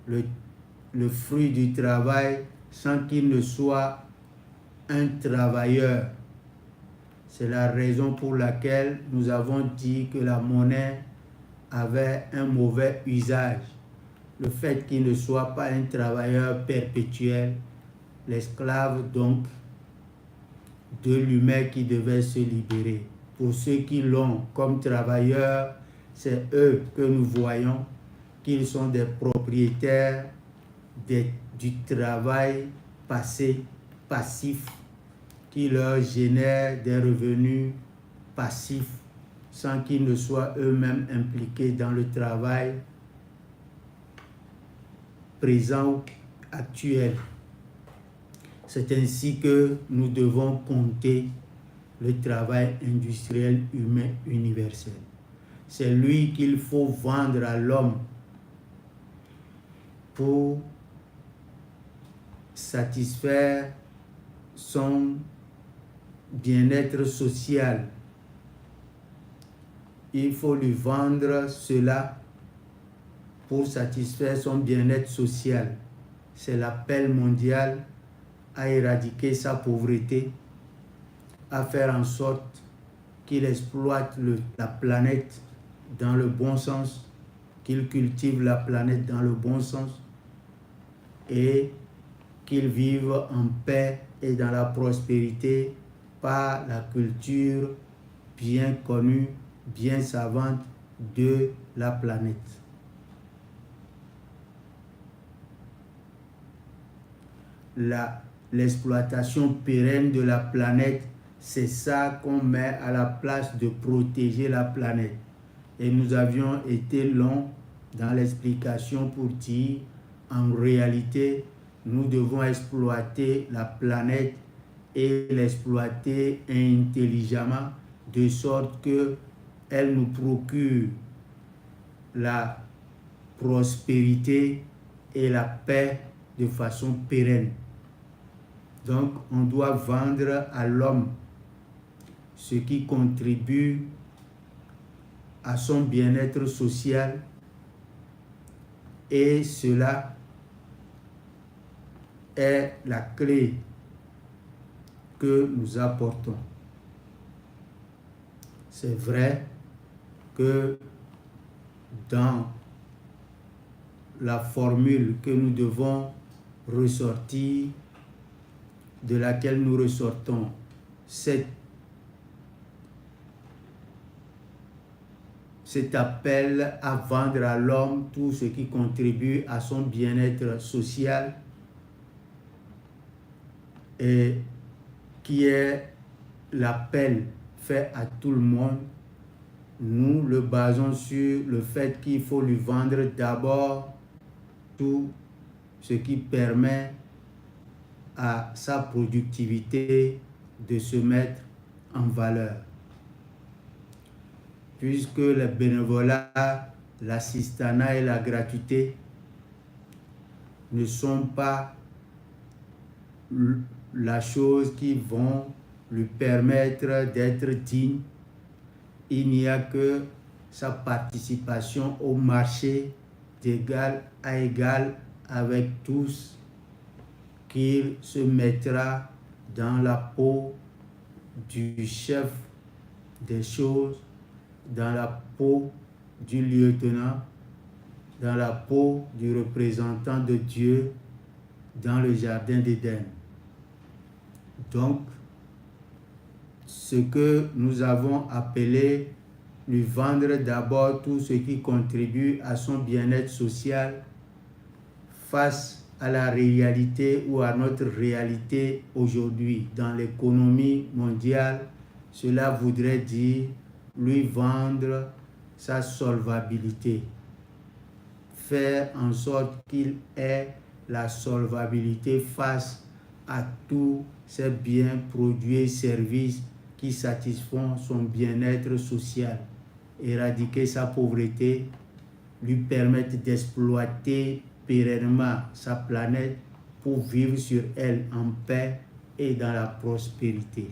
S1: le fruit du travail sans qu'il ne soit un travailleur. C'est la raison pour laquelle nous avons dit que la monnaie avait un mauvais usage. Le fait qu'il ne soit pas un travailleur perpétuel, l'esclave donc de l'humain qui devait se libérer. pour ceux qui l'ont comme travailleurs, c'est eux que nous voyons qu'ils sont des propriétaires du travail passif qui leur génère des revenus passifs sans qu'ils ne soient eux-mêmes impliqués dans le travail présent ou actuel. C'est ainsi que nous devons compter le travail industriel humain universel. C'est lui qu'il faut vendre à l'homme pour satisfaire son bien-être social. Il faut lui vendre cela pour satisfaire son bien-être social. C'est l'appel mondial à éradiquer sa pauvreté, à faire en sorte qu'il exploite la planète dans le bon sens, qu'il cultive la planète dans le bon sens et qu'il vive en paix et dans la prospérité par la culture bien connue, bien savante de la planète. L'exploitation pérenne de la planète, c'est ça qu'on met à la place de protéger la planète. Et nous avions été longs dans l'explication pour dire, en réalité, nous devons exploiter la planète et l'exploiter intelligemment, de sorte qu'elle nous procure la prospérité et la paix de façon pérenne. Donc, on doit vendre à l'homme ce qui contribue à son bien-être social, et cela est la clé que nous apportons. C'est vrai que dans la formule que nous devons ressortir, de laquelle nous ressortons cet appel à vendre à l'homme tout ce qui contribue à son bien-être social et qui est l'appel fait à tout le monde. Nous le basons sur le fait qu'il faut lui vendre d'abord tout ce qui permet à sa productivité de se mettre en valeur. Puisque le bénévolat, l'assistanat et la gratuité ne sont pas la chose qui vont lui permettre d'être digne, il n'y a que sa participation au marché d'égal à égal avec tous qu'il se mettra dans la peau du chef des choses, dans la peau du lieutenant, dans la peau du représentant de Dieu dans le jardin d'Éden. Donc, ce que nous avons appelé lui vendre d'abord tout ce qui contribue à son bien-être social face à la réalité ou à notre réalité aujourd'hui dans l'économie mondiale, cela voudrait dire lui vendre sa solvabilité, faire en sorte qu'il ait la solvabilité face à tous ces biens, produits et services qui satisfont son bien-être social, éradiquer sa pauvreté, lui permettre d'exploiter pérennement sa planète pour vivre sur elle en paix et dans la prospérité.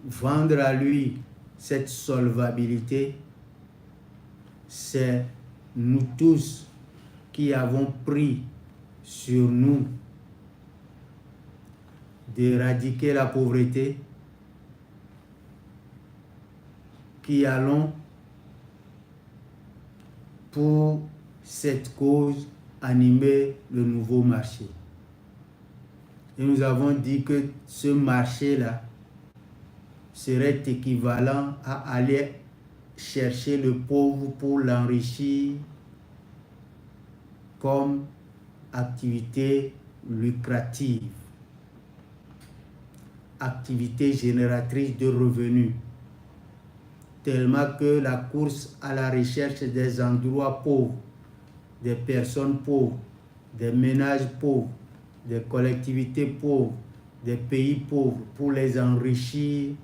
S1: Vendre à lui cette solvabilité, c'est nous tous qui avons pris sur nous d'éradiquer la pauvreté, qui allons pour cette cause animer le nouveau marché. Et nous avons dit que ce marché-là serait équivalent à aller chercher le pauvre pour l'enrichir comme activité lucrative, activité génératrice de revenus, tellement que la course à la recherche des endroits pauvres, des personnes pauvres, des ménages pauvres, des collectivités pauvres, des pays pauvres, pour les enrichir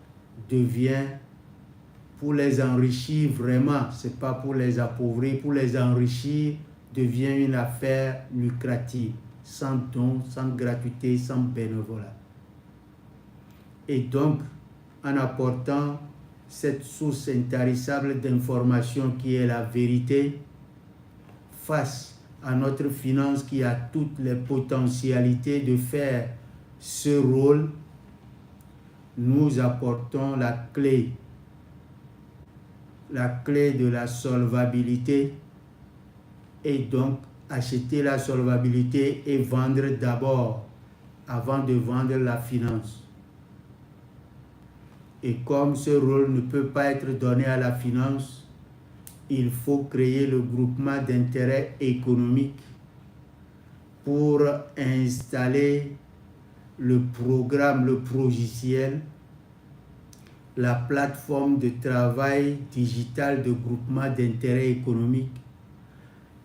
S1: devient, pour les enrichir vraiment, c'est pas pour les appauvrir, pour les enrichir devient une affaire lucrative, sans don, sans gratuité, sans bénévolat. Et donc, en apportant cette source intarissable d'information qui est la vérité, face à notre finance qui a toutes les potentialités de faire ce rôle, nous apportons la clé de la solvabilité, et donc acheter la solvabilité et vendre d'abord avant de vendre la finance. Et comme ce rôle ne peut pas être donné à la finance, il faut créer le groupement d'intérêt économique pour installer le programme, le logiciel, la plateforme de travail digital de groupement d'intérêt économique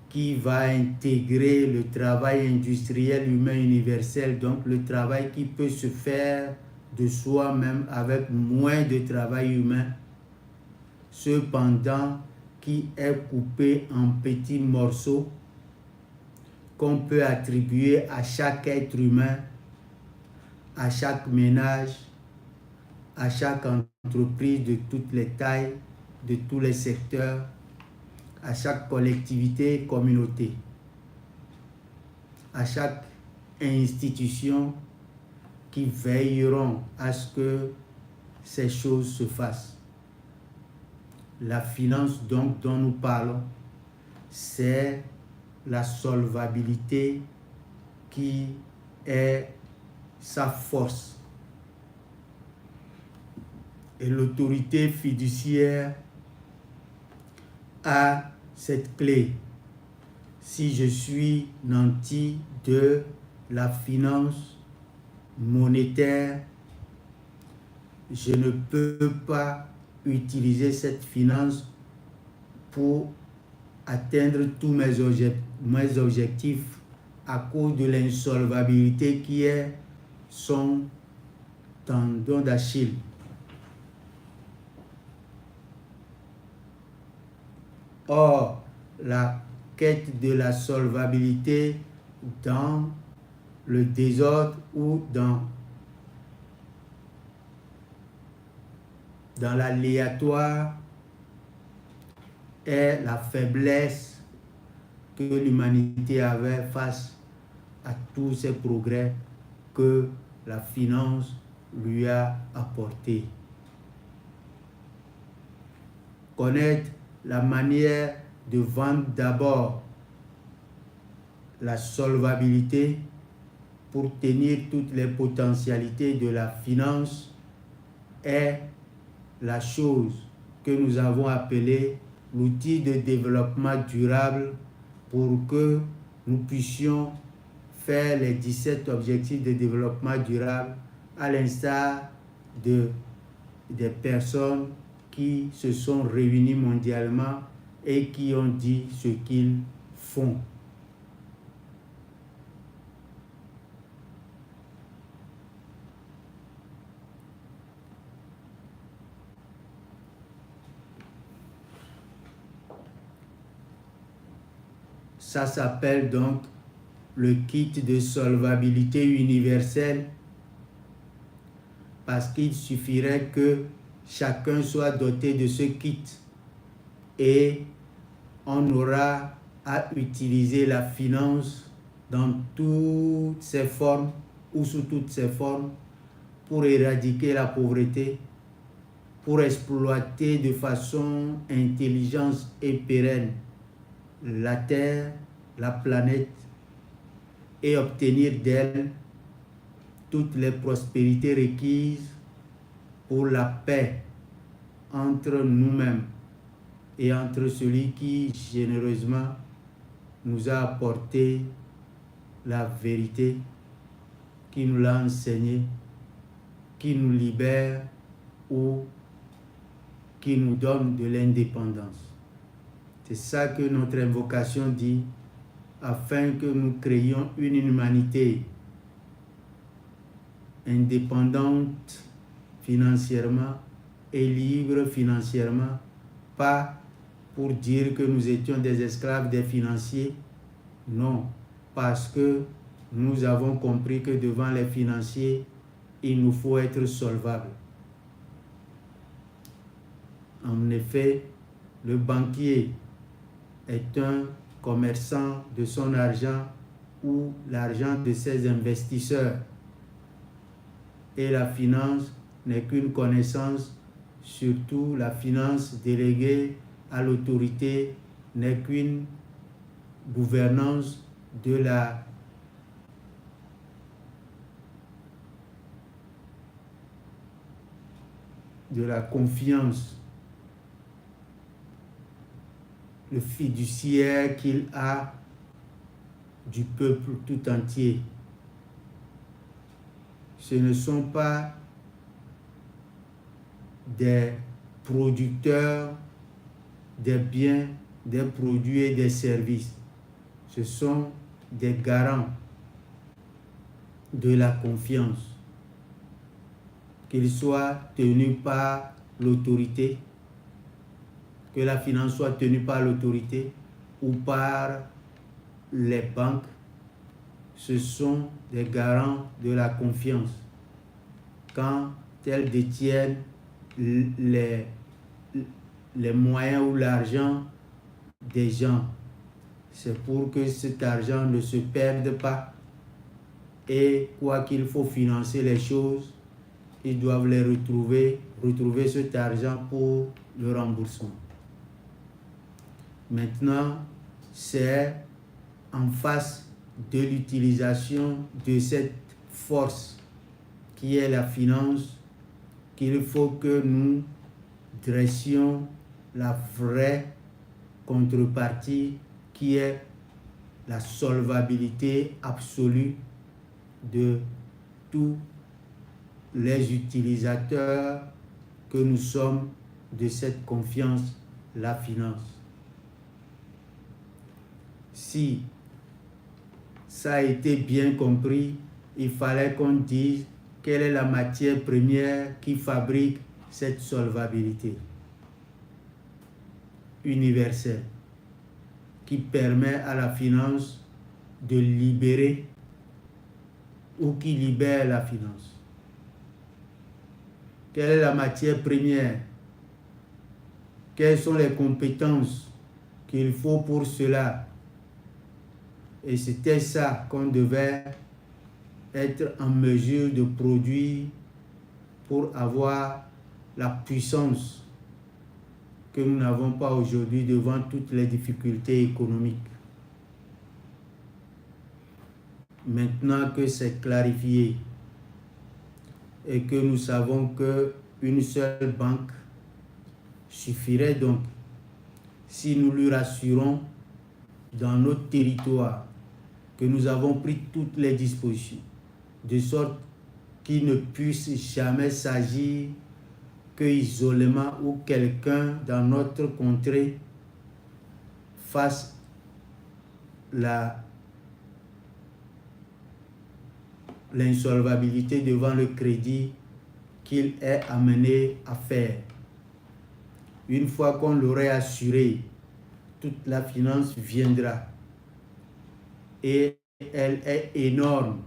S1: qui va intégrer le travail industriel humain universel, donc le travail qui peut se faire de soi-même avec moins de travail humain, cependant qui est coupé en petits morceaux qu'on peut attribuer à chaque être humain, à chaque ménage, à chaque entreprise de toutes les tailles, de tous les secteurs, à chaque collectivité et communauté, à chaque institution qui veilleront à ce que ces choses se fassent. La finance donc dont nous parlons, c'est la solvabilité qui est sa force. Et l'autorité fiduciaire a cette clé. Si je suis nanti de la finance monétaire, je ne peux pas utiliser cette finance pour atteindre tous mes objectifs à cause de l'insolvabilité qui est son tendon d'Achille. Or, la quête de la solvabilité dans le désordre ou dans l'aléatoire est la faiblesse que l'humanité avait face à tous ces progrès que la finance lui a apportés. Connaître la manière de vendre d'abord la solvabilité pour tenir toutes les potentialités de la finance est la chose que nous avons appelée l'outil de développement durable pour que nous puissions faire les 17 objectifs de développement durable à l'instar des personnes qui se sont réunies mondialement et qui ont dit ce qu'ils font. Ça s'appelle donc le kit de solvabilité universelle, parce qu'il suffirait que chacun soit doté de ce kit et on aura à utiliser la finance dans toutes ses formes ou sous toutes ses formes pour éradiquer la pauvreté, pour exploiter de façon intelligente et pérenne la Terre, la planète et obtenir d'elle toutes les prospérités requises pour la paix entre nous-mêmes et entre celui qui généreusement nous a apporté la vérité, qui nous l'a enseigné, qui nous libère ou qui nous donne de l'indépendance. C'est ça que notre invocation dit, afin que nous créions une humanité indépendante financièrement et libre financièrement, pas pour dire que nous étions des esclaves des financiers, non, parce que nous avons compris que devant les financiers, il nous faut être solvables. En effet, le banquier est un commerçant de son argent ou l'argent de ses investisseurs. Et la finance n'est qu'une connaissance, surtout la finance déléguée à l'autorité n'est qu'une gouvernance de la confiance, le fiduciaire qu'il a du peuple tout entier. Ce ne sont pas des producteurs des biens, des produits et des services. Ce sont des garants de la confiance, qu'ils soient tenus par l'autorité, que la finance soit tenue par l'autorité ou par les banques. Ce sont des garants de la confiance. Quand elles détiennent les moyens ou l'argent des gens, c'est pour que cet argent ne se perde pas. Et quoi qu'il faut financer les choses, ils doivent les retrouver cet argent pour le remboursement. Maintenant, c'est en face de l'utilisation de cette force qui est la finance qu'il faut que nous dressions la vraie contrepartie qui est la solvabilité absolue de tous les utilisateurs que nous sommes de cette confiance, la finance. Si ça a été bien compris, il fallait qu'on dise quelle est la matière première qui fabrique cette solvabilité universelle, qui permet à la finance de libérer ou qui libère la finance. Quelle est la matière première? Quelles sont les compétences qu'il faut pour cela? Et c'était ça qu'on devait être en mesure de produire pour avoir la puissance que nous n'avons pas aujourd'hui devant toutes les difficultés économiques. Maintenant que c'est clarifié et que nous savons qu'une seule banque suffirait donc, si nous lui rassurons dans notre territoire que nous avons pris toutes les dispositions, de sorte qu'il ne puisse jamais s'agir que isolément ou quelqu'un dans notre contrée fasse l'insolvabilité devant le crédit qu'il est amené à faire. Une fois qu'on l'aurait assuré, toute la finance viendra et elle est énorme.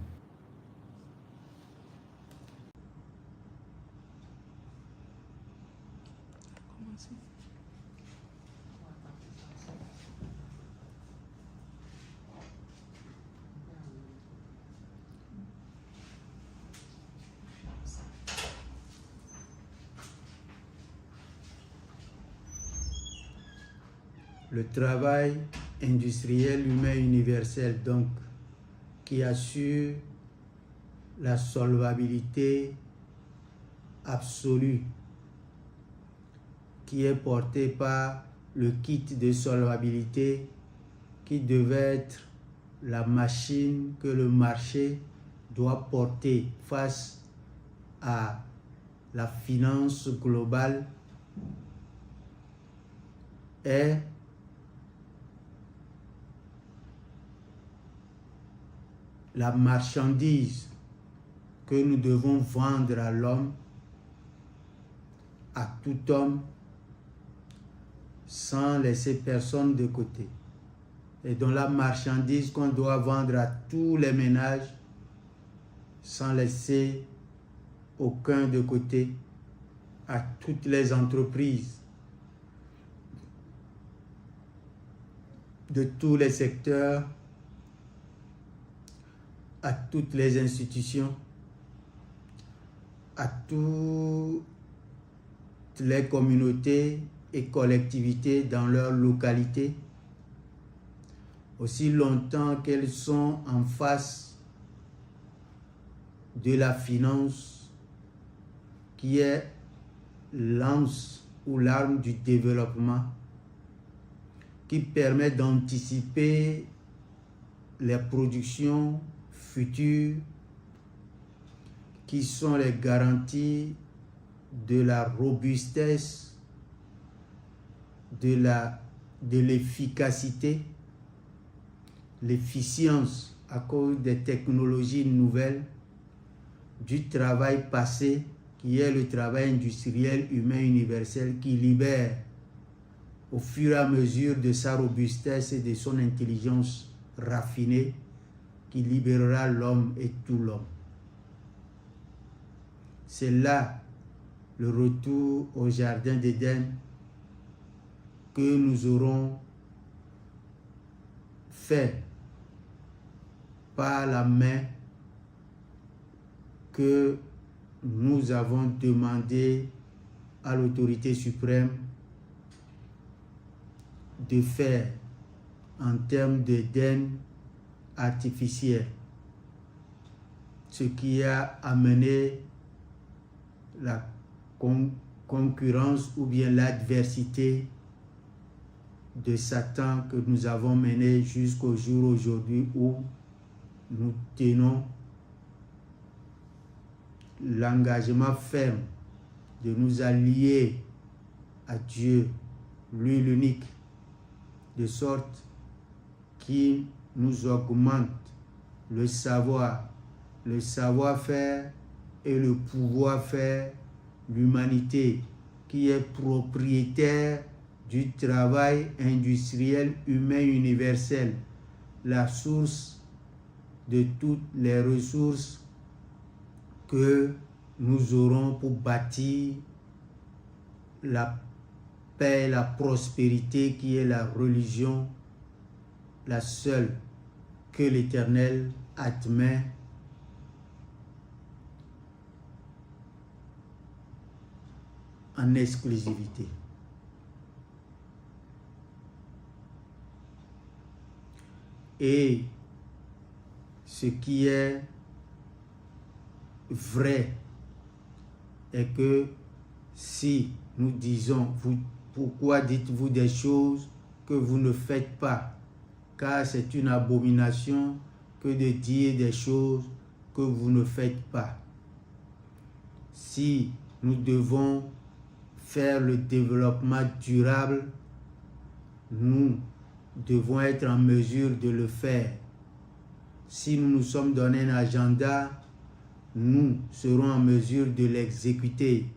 S1: Le travail industriel humain universel, donc qui assure la solvabilité absolue, qui est porté par le kit de solvabilité qui devait être la machine que le marché doit porter face à la finance globale, est la marchandise que nous devons vendre à l'homme, à tout homme, sans laisser personne de côté. Et dans la marchandise qu'on doit vendre à tous les ménages, sans laisser aucun de côté, à toutes les entreprises, de tous les secteurs, à toutes les institutions, à toutes les communautés et collectivités dans leur localité, aussi longtemps qu'elles sont en face de la finance qui est l'anse ou l'arme du développement qui permet d'anticiper les productions futures qui sont les garanties de la robustesse, de l'efficacité, l'efficience à cause des technologies nouvelles, du travail passé qui est le travail industriel humain universel qui libère au fur et à mesure de sa robustesse et de son intelligence raffinée, qui libérera l'homme et tout l'homme. C'est là le retour au jardin d'Éden que nous aurons fait par la main que nous avons demandé à l'autorité suprême de faire en termes d'Éden artificiel, ce qui a amené la concurrence ou bien l'adversité de Satan que nous avons mené jusqu'au jour aujourd'hui où nous tenons l'engagement ferme de nous allier à Dieu, lui l'unique, de sorte qu'il nous augmente le savoir, le savoir-faire et le pouvoir-faire, l'humanité qui est propriétaire du travail industriel humain universel, la source de toutes les ressources que nous aurons pour bâtir la paix, la prospérité qui est la religion, la seule que l'Éternel admet en exclusivité. Et ce qui est vrai est que si nous disons, pourquoi dites-vous des choses que vous ne faites pas? Car c'est une abomination que de dire des choses que vous ne faites pas. Si nous devons faire le développement durable, nous devons être en mesure de le faire. Si nous nous sommes donné un agenda, nous serons en mesure de l'exécuter.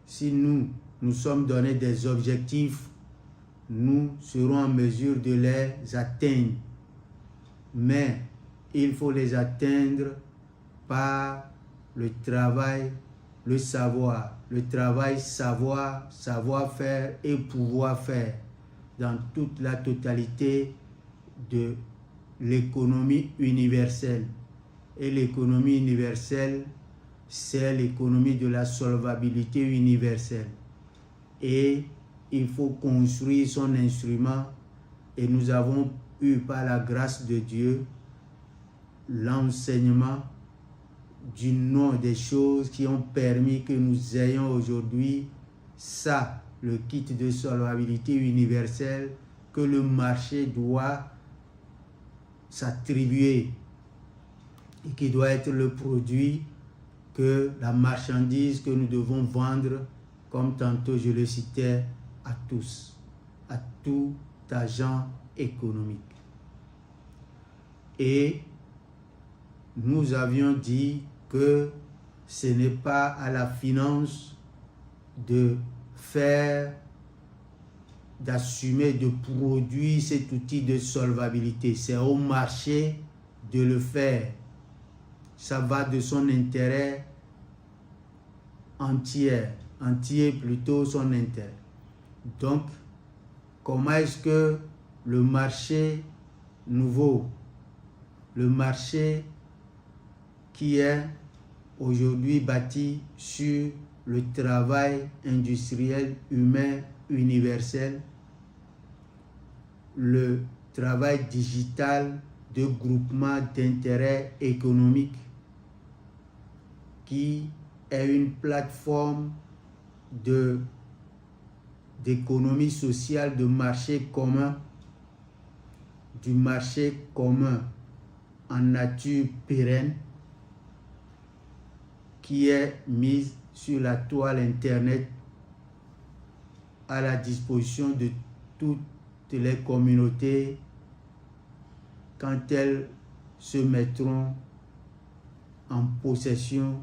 S1: Si nous nous sommes donné des objectifs, nous serons en mesure de les atteindre. Mais il faut les atteindre par le travail, le savoir. Le travail, savoir, savoir-faire et pouvoir-faire dans toute la totalité de l'économie universelle. Et l'économie universelle, c'est l'économie de la solvabilité universelle. Et il faut construire son instrument Et nous avons eu par la grâce de Dieu l'enseignement du nom des choses qui ont permis que nous ayons aujourd'hui ça, le kit de solvabilité universelle que le marché doit s'attribuer et qui doit être le produit que la marchandise que nous devons vendre, comme tantôt je le citais, à tous, à tout agent économique. Et nous avions dit que ce n'est pas à la finance d'assumer, de produire cet outil de solvabilité. C'est au marché de le faire. Ça va de son intérêt entier plutôt son intérêt. Donc, comment est-ce que le marché nouveau, le marché qui est aujourd'hui bâti sur le travail industriel, humain, universel, le travail digital de groupement d'intérêts économiques qui est une plateforme d'économie sociale, de marché commun, du marché commun en nature pérenne qui est mise sur la toile Internet à la disposition de toutes les communautés quand elles se mettront en possession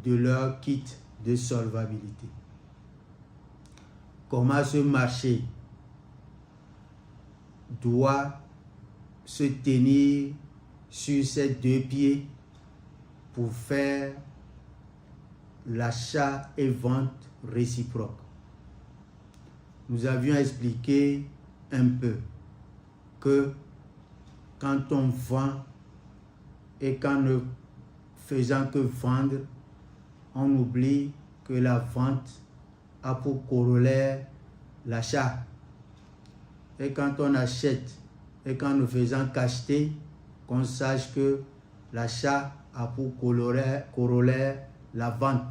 S1: de leur kit de solvabilité. Comment ce marché doit se tenir sur ses deux pieds pour faire l'achat et vente réciproque. Nous avions expliqué un peu que quand on vend et qu'en ne faisant que vendre, on oublie que la vente a pour corollaire l'achat. Et quand on achète et qu'en ne faisant qu'acheter, qu'on sache que l'achat a pour corollaire la vente.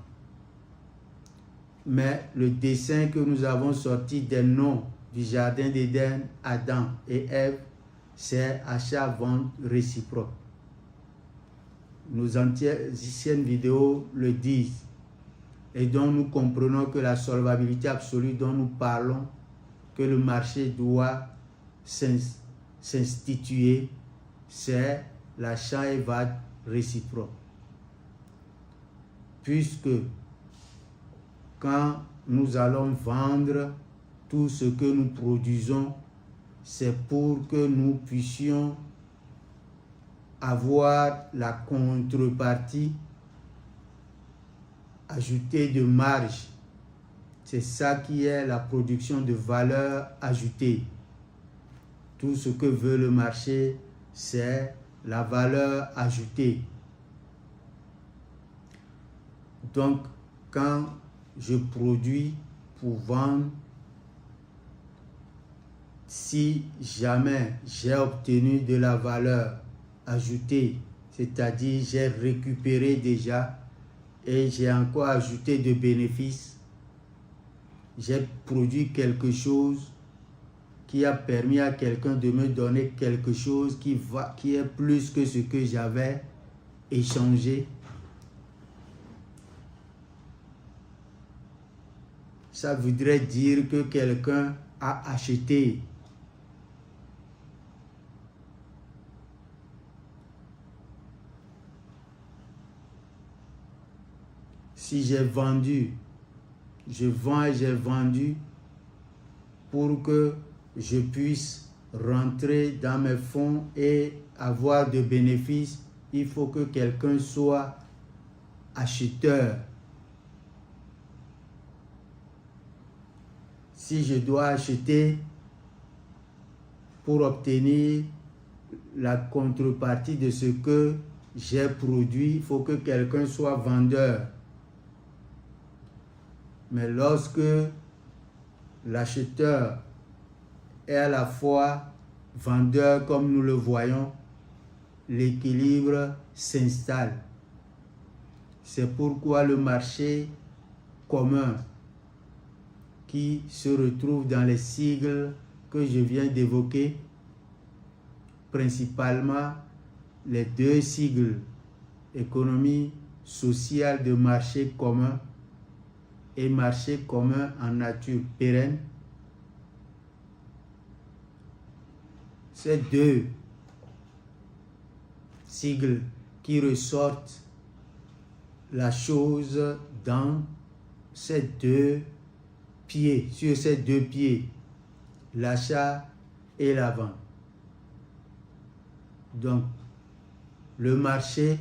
S1: Mais le dessin que nous avons sorti des noms du jardin d'Éden, Adam et Ève, c'est achat-vente réciproque. Nos anciennes vidéos le disent. Et donc nous comprenons que la solvabilité absolue dont nous parlons, que le marché doit s'instituer, c'est l'achat et vente réciproque. Puisque quand nous allons vendre tout ce que nous produisons, c'est pour que nous puissions avoir la contrepartie ajoutée de marge. C'est ça qui est la production de valeur ajoutée. Tout ce que veut le marché, c'est la valeur ajoutée. Donc, quand je produis pour vendre, si jamais j'ai obtenu de la valeur ajoutée, c'est-à-dire j'ai récupéré déjà et j'ai encore ajouté de bénéfices, j'ai produit quelque chose qui a permis à quelqu'un de me donner quelque chose qui est plus que ce que j'avais échangé. Ça voudrait dire que quelqu'un a acheté. Si j'ai vendu, je vends et j'ai vendu pour que je puisse rentrer dans mes fonds et avoir de bénéfices, il faut que quelqu'un soit acheteur. Si je dois acheter pour obtenir la contrepartie de ce que j'ai produit, il faut que quelqu'un soit vendeur. Mais lorsque l'acheteur est à la fois vendeur comme nous le voyons, l'équilibre s'installe. C'est pourquoi le marché commun qui se retrouve dans les sigles que je viens d'évoquer, principalement les deux sigles, économie sociale de marché commun et marché commun en nature pérenne. Ces deux sigles qui ressortent la chose dans ces deux pieds, sur ces deux pieds, l'achat et la vente. Donc, le marché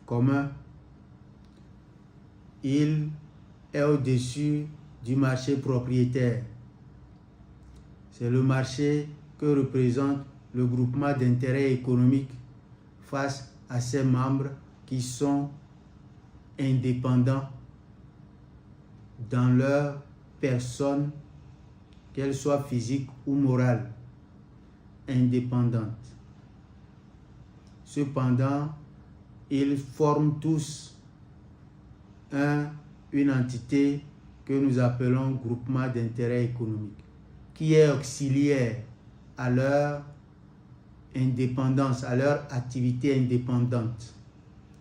S1: commun, il est au-dessus du marché propriétaire. C'est le marché que représente le groupement d'intérêt économique face à ses membres qui sont indépendants dans leur personne, qu'elle soit physique ou morale, indépendante. Cependant, ils forment tous une entité que nous appelons groupement d'intérêt économique, qui est auxiliaire à leur indépendance, à leur activité indépendante.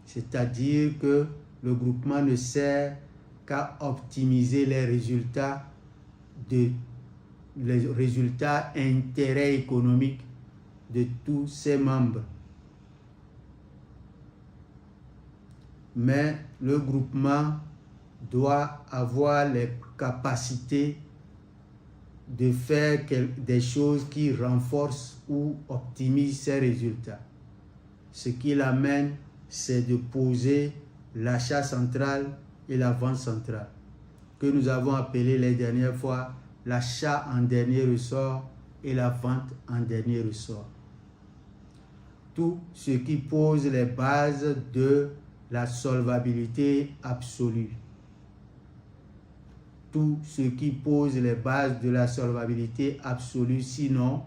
S1: C'est-à-dire que le groupement ne sert qu'à optimiser les résultats intérêts économiques de tous ses membres. Mais le groupement doit avoir les capacités de faire des choses qui renforcent ou optimisent ses résultats. Ce qui l'amène, c'est de poser l'achat central et la vente centrale, que nous avons appelé les dernières fois l'achat en dernier ressort et la vente en dernier ressort. Tout ce qui pose les bases de la solvabilité absolue. Tout ce qui pose les bases de la solvabilité absolue, sinon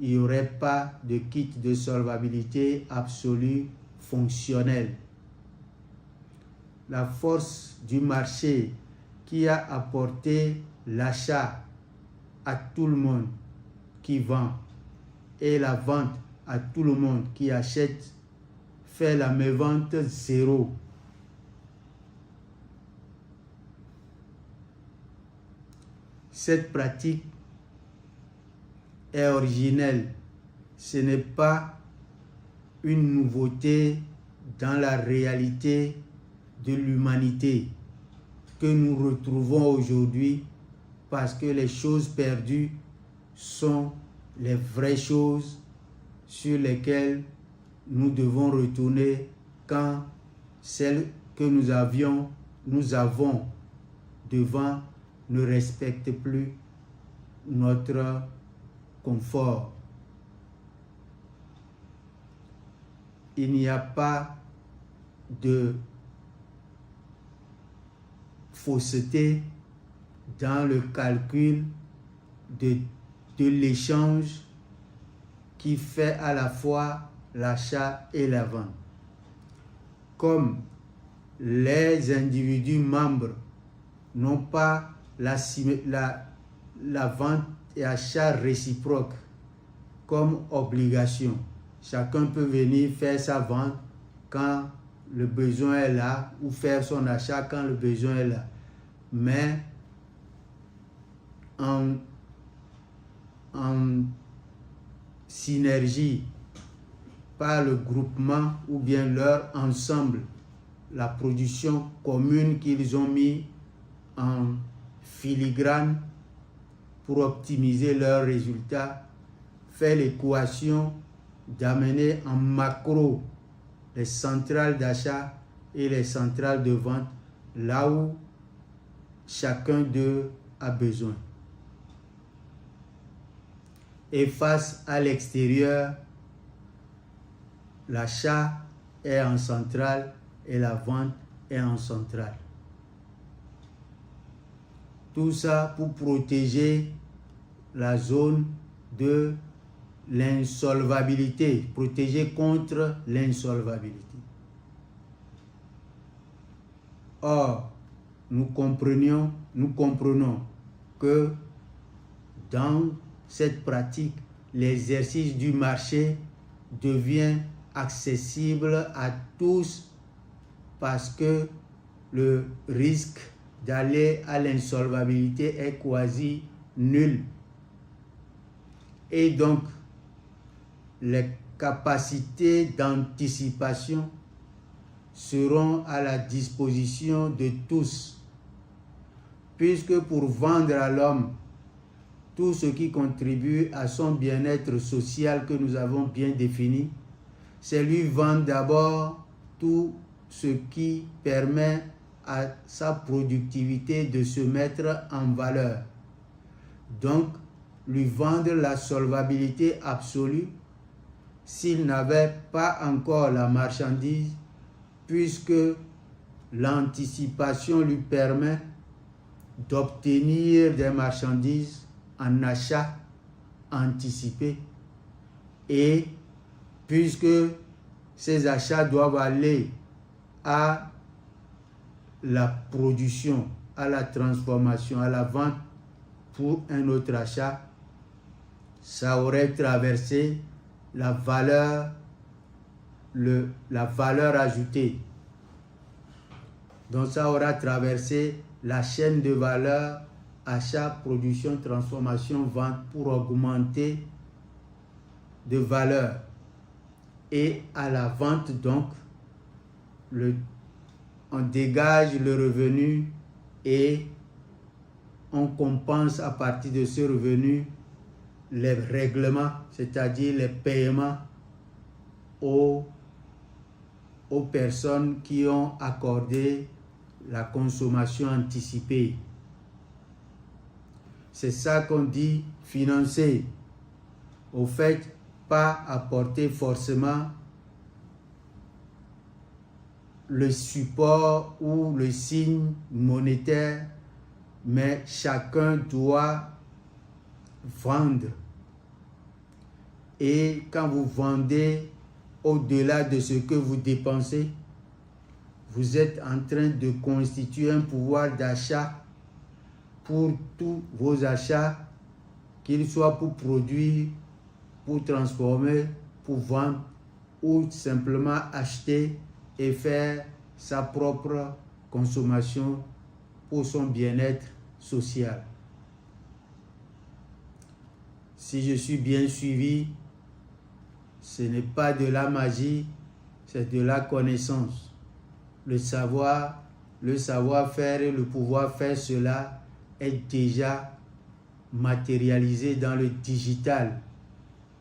S1: il n'y aurait pas de kit de solvabilité absolue fonctionnel. La force du marché qui a apporté l'achat à tout le monde qui vend et la vente à tout le monde qui achète fait la mévente zéro. Cette pratique est originelle. Ce n'est pas une nouveauté dans la réalité de l'humanité que nous retrouvons aujourd'hui, parce que les choses perdues sont les vraies choses sur lesquelles nous devons retourner quand celles que nous avons devant ne respectent plus notre confort. Il n'y a pas de fausseté dans le calcul de l'échange qui fait à la fois l'achat et la vente. Comme les individus membres n'ont pas la vente et achat réciproque comme obligation, chacun peut venir faire sa vente quand le besoin est là ou faire son achat quand le besoin est là. Mais en synergie par le groupement ou bien leur ensemble, la production commune qu'ils ont mis en filigrane pour optimiser leurs résultats, fait l'équation d'amener en macro les centrales d'achat et les centrales de vente là où chacun d'eux a besoin. Et face à l'extérieur, l'achat est en centrale et la vente est en centrale. Tout ça pour protéger la zone de l'insolvabilité, protéger contre l'insolvabilité. Or, nous comprenons que dans cette pratique, l'exercice du marché devient accessible à tous parce que le risque d'aller à l'insolvabilité est quasi nul. Et donc, les capacités d'anticipation seront à la disposition de tous, puisque pour vendre à l'homme tout ce qui contribue à son bien-être social que nous avons bien défini, c'est lui vendre d'abord tout ce qui permet à sa productivité de se mettre en valeur. Donc, lui vendre la solvabilité absolue s'il n'avait pas encore la marchandise, puisque l'anticipation lui permet d'obtenir des marchandises en achat anticipé, et puisque ces achats doivent aller à la production, à la transformation, à la vente pour un autre achat, ça aurait traversé la valeur ajoutée. Donc ça aura traversé la chaîne de valeur, achat, production, transformation, vente, pour augmenter de valeur. Et à la vente, donc, on dégage le revenu et on compense à partir de ce revenu les règlements, c'est-à-dire les paiements aux personnes qui ont accordé la consommation anticipée. C'est ça qu'on dit financer. Au fait, pas apporter forcément le support ou le signe monétaire, mais chacun doit vendre. Et quand vous vendez au-delà de ce que vous dépensez, vous êtes en train de constituer un pouvoir d'achat pour tous vos achats, qu'ils soient pour produire, pour transformer, pour vendre, ou simplement acheter et faire sa propre consommation pour son bien-être social. Si je suis bien suivi, ce n'est pas de la magie, c'est de la connaissance. Le savoir-faire et le pouvoir faire cela est déjà matérialisé dans le digital.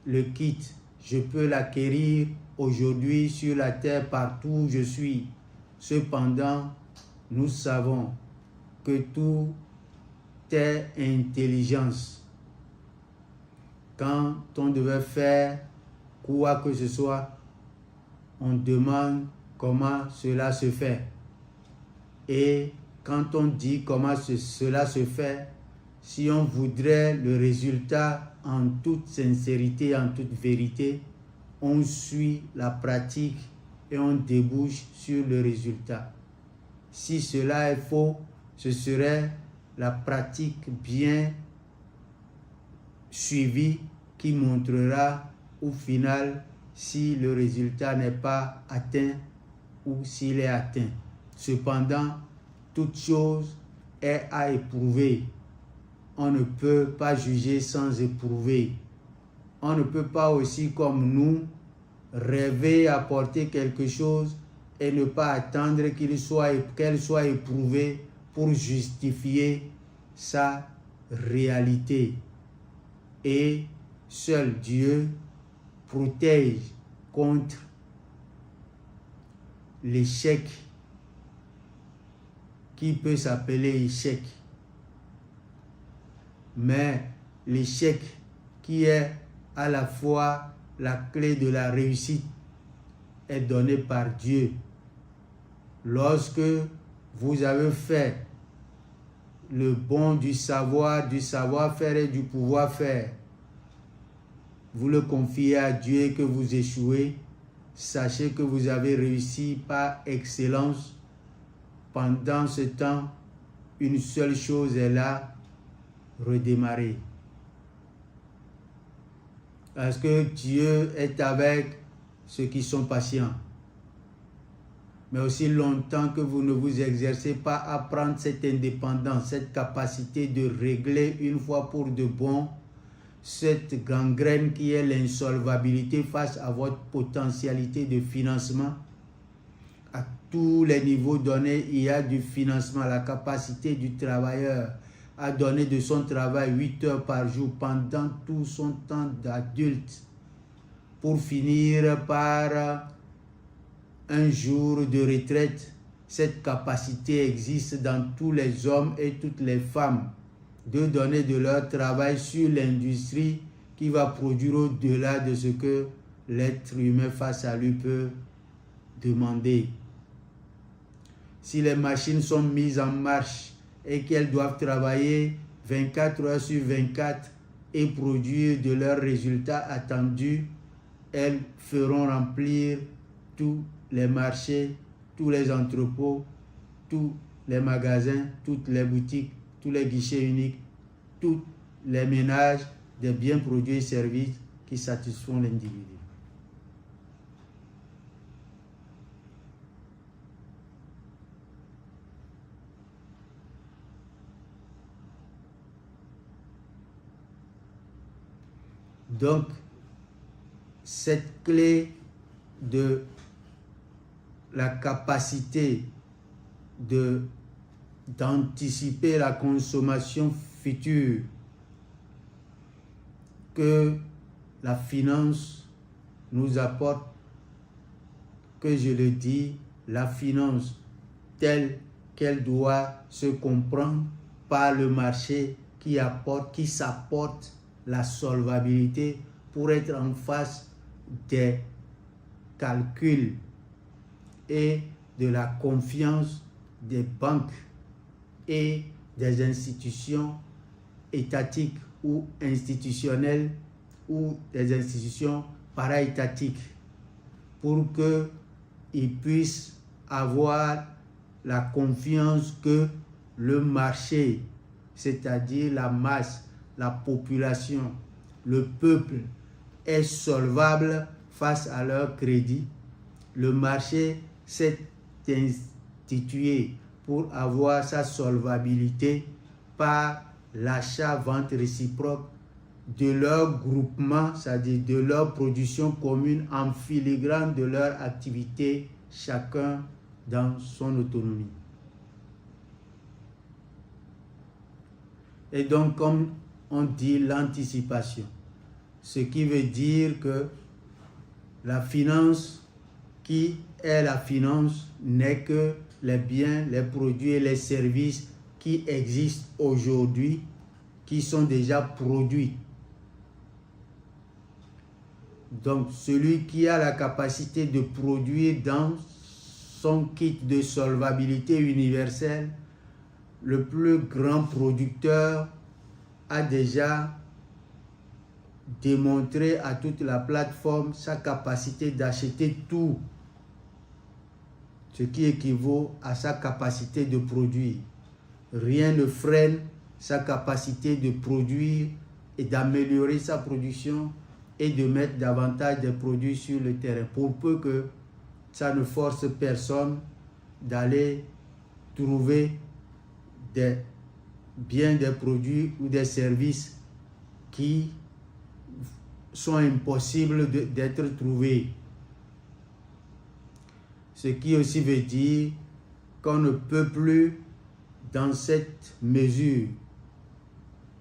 S1: Le kit, je peux l'acquérir aujourd'hui sur la terre partout où je suis. Cependant, nous savons que tout est intelligence. Quand on devait faire quoi que ce soit, on demande comment cela se fait. Et quand on dit comment cela se fait, si on voudrait le résultat en toute sincérité, en toute vérité, on suit la pratique et on débouche sur le résultat. Si cela est faux, ce serait la pratique bien suivie qui montrera au final si le résultat n'est pas atteint ou s'il est atteint. Cependant, toute chose est à éprouver. On ne peut pas juger sans éprouver. On ne peut pas aussi, comme nous, rêver apporter quelque chose et ne pas attendre qu'elle soit éprouvée pour justifier sa réalité. Et seul Dieu protège contre l'échec qui peut s'appeler échec. Mais l'échec qui est à la fois la clé de la réussite est donné par Dieu. Lorsque vous avez fait le bon du savoir-faire et du pouvoir-faire, vous le confiez à Dieu et que vous échouez, sachez que vous avez réussi par excellence. Pendant ce temps, une seule chose est là, redémarrer. Parce que Dieu est avec ceux qui sont patients. Mais aussi longtemps que vous ne vous exercez pas à prendre cette indépendance, cette capacité de régler une fois pour de bon cette gangrène qui est l'insolvabilité face à votre potentialité de financement. À tous les niveaux donnés, il y a du financement, la capacité du travailleur à donner de son travail 8 heures par jour pendant tout son temps d'adulte pour finir par un jour de retraite. Cette capacité existe dans tous les hommes et toutes les femmes de donner de leur travail sur l'industrie qui va produire au-delà de ce que l'être humain face à lui peut demander. Si les machines sont mises en marche et qu'elles doivent travailler 24 heures sur 24 et produire de leurs résultats attendus, elles feront remplir tous les marchés, tous les entrepôts, tous les magasins, toutes les boutiques, tous les guichets uniques, tous les ménages des biens produits et services qui satisfont l'individu. Donc, cette clé de la capacité d'anticiper la consommation future que la finance nous apporte, que je le dis, la finance telle qu'elle doit se comprendre par le marché qui s'apporte la solvabilité pour être en face des calculs et de la confiance des banques et des institutions étatiques ou institutionnelles ou des institutions para-étatiques pour qu'ils puissent avoir la confiance que le marché, c'est-à-dire la masse, la population, le peuple est solvable face à leur crédit. Le marché s'est institué pour avoir sa solvabilité par l'achat-vente réciproque de leur groupement, c'est-à-dire de leur production commune en filigrane de leur activité, chacun dans son autonomie. Et donc, comme on dit, l'anticipation, ce qui veut dire que la finance, qui est la finance, n'est que les biens, les produits et les services qui existent aujourd'hui, qui sont déjà produits. Donc, celui qui a la capacité de produire dans son kit de solvabilité universelle, le plus grand producteur a déjà démontré à toute la plateforme sa capacité d'acheter tout, ce qui équivaut à sa capacité de produire. Rien ne freine sa capacité de produire et d'améliorer sa production et de mettre davantage de produits sur le terrain, pour peu que ça ne force personne d'aller trouver des biens, des produits ou des services qui sont impossibles d'être trouvés. Ce qui aussi veut dire qu'on ne peut plus, dans cette mesure,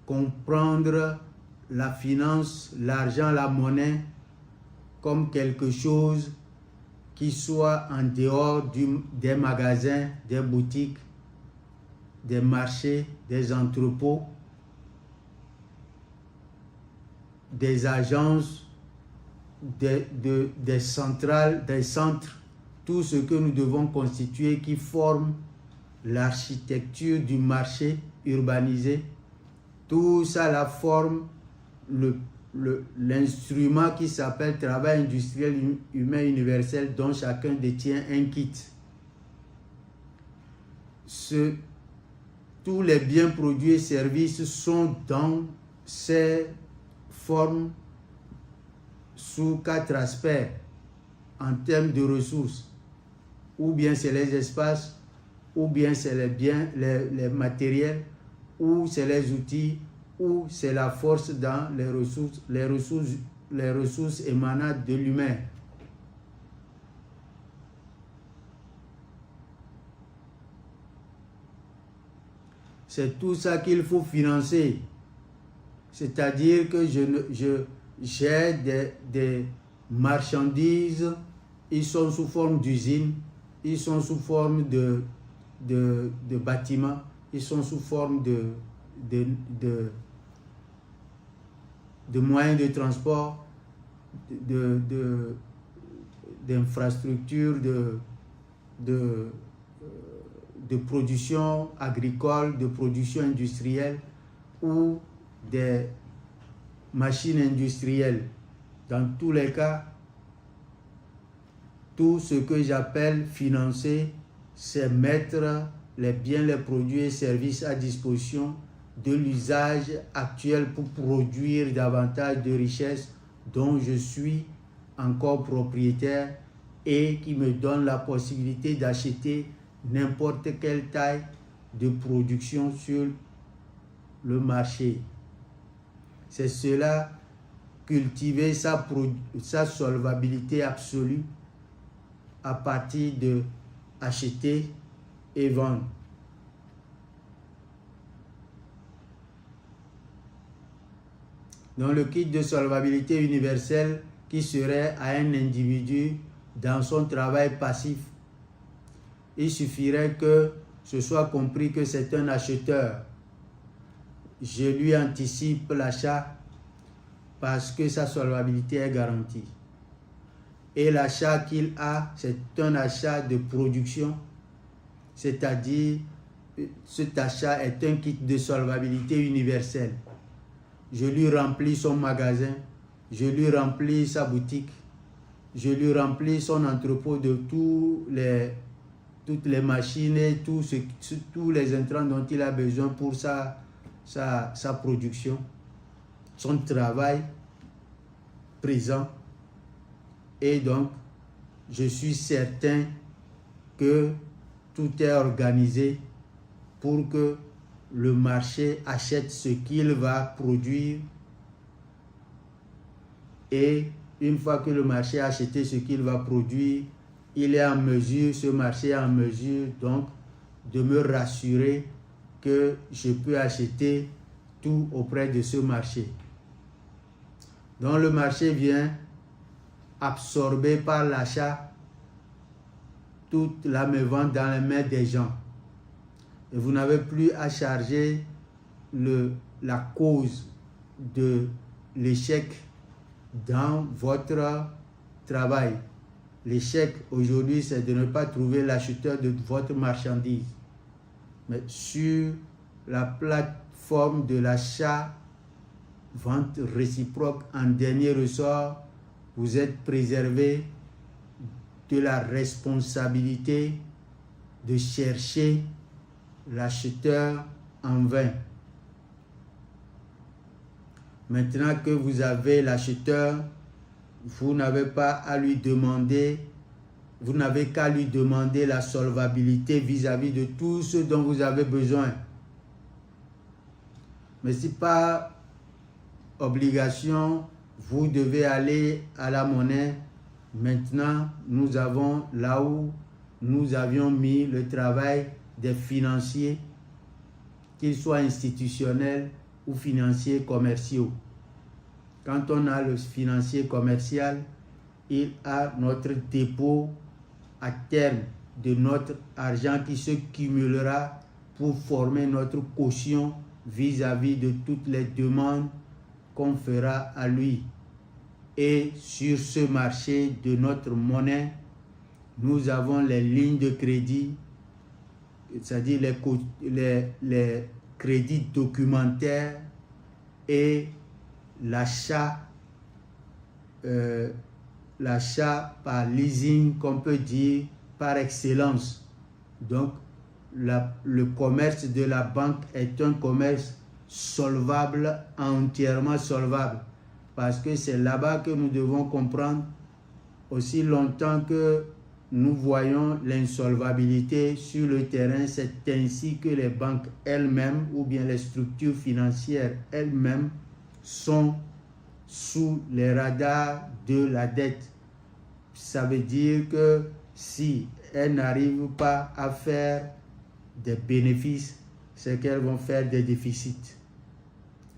S1: comprendre la finance, l'argent, la monnaie comme quelque chose qui soit en dehors des magasins, des boutiques, des marchés, des entrepôts, des agences, des centrales, des centres, tout ce que nous devons constituer qui forme l'architecture du marché urbanisé. Tout ça la forme le l'instrument qui s'appelle travail industriel humain universel dont chacun détient un kit. Tous les biens, produits et services sont dans ces formes sous 4 aspects en termes de ressources. Ou bien c'est les espaces, ou bien c'est les biens, les matériels, ou c'est les outils, ou c'est la force dans les ressources émanant de l'humain. C'est tout ça qu'il faut financer. C'est-à-dire que j'ai des marchandises, ils sont sous forme d'usines, ils sont sous forme de bâtiments, ils sont sous forme de moyens de transport, d'infrastructures, de production agricole, de production industrielle ou des machines industrielles. Dans tous les cas, tout ce que j'appelle financer, c'est mettre les biens, les produits et services à disposition de l'usage actuel pour produire davantage de richesses dont je suis encore propriétaire et qui me donne la possibilité d'acheter n'importe quelle taille de production sur le marché. C'est cela, cultiver sa solvabilité absolue à partir de acheter et vendre. Donc le kit de solvabilité universelle qui serait à un individu dans son travail passif, il suffirait que ce soit compris que c'est un acheteur. Je lui anticipe l'achat parce que sa solvabilité est garantie. Et l'achat qu'il a, c'est un achat de production, c'est-à-dire cet achat est un kit de solvabilité universelle. Je lui remplis son magasin, je lui remplis sa boutique, je lui remplis son entrepôt de toutes les machines et tous les intrants dont il a besoin pour sa production, son travail présent. Et donc, je suis certain que tout est organisé pour que le marché achète ce qu'il va produire. Et une fois que le marché a acheté ce qu'il va produire, il est en mesure, ce marché est en mesure donc de me rassurer que je peux acheter tout auprès de ce marché. Donc le marché vient absorbé par l'achat toute la vente dans les mains des gens. Et vous n'avez plus à charger la cause de l'échec dans votre travail. L'échec aujourd'hui, c'est de ne pas trouver l'acheteur de votre marchandise. Mais sur la plateforme de l'achat, vente réciproque en dernier ressort, vous êtes préservé de la responsabilité de chercher l'acheteur en vain. Maintenant que vous avez l'acheteur, vous n'avez pas à lui demander, vous n'avez qu'à lui demander la solvabilité vis-à-vis de tout ce dont vous avez besoin. Mais si par obligation, vous devez aller à la monnaie, maintenant nous avons là où nous avions mis le travail des financiers, qu'ils soient institutionnels ou financiers commerciaux. Quand on a le financier commercial, il a notre dépôt à terme de notre argent qui se cumulera pour former notre caution vis-à-vis de toutes les demandes qu'on fera à lui. Et sur ce marché de notre monnaie, nous avons les lignes de crédit, c'est-à-dire les crédits documentaires et l'achat par leasing qu'on peut dire par excellence. Donc, le commerce de la banque est un commerce solvable, entièrement solvable, parce que c'est là-bas que nous devons comprendre aussi longtemps que nous voyons l'insolvabilité sur le terrain, c'est ainsi que les banques elles-mêmes ou bien les structures financières elles-mêmes sont sous les radars de la dette. Ça veut dire que si elles n'arrivent pas à faire des bénéfices, c'est qu'elles vont faire des déficits.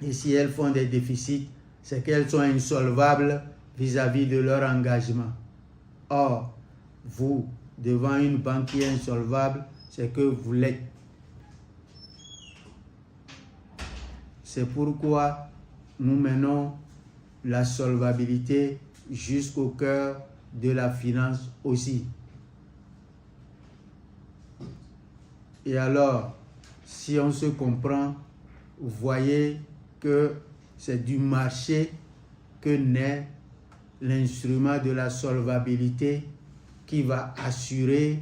S1: Et si elles font des déficits, c'est qu'elles sont insolvables vis-à-vis de leur engagement. Or, vous, devant une banque qui est insolvable, c'est que vous l'êtes. C'est pourquoi nous menons la solvabilité jusqu'au cœur de la finance aussi. Et alors, si on se comprend, vous voyez que c'est du marché que naît l'instrument de la solvabilité qui va assurer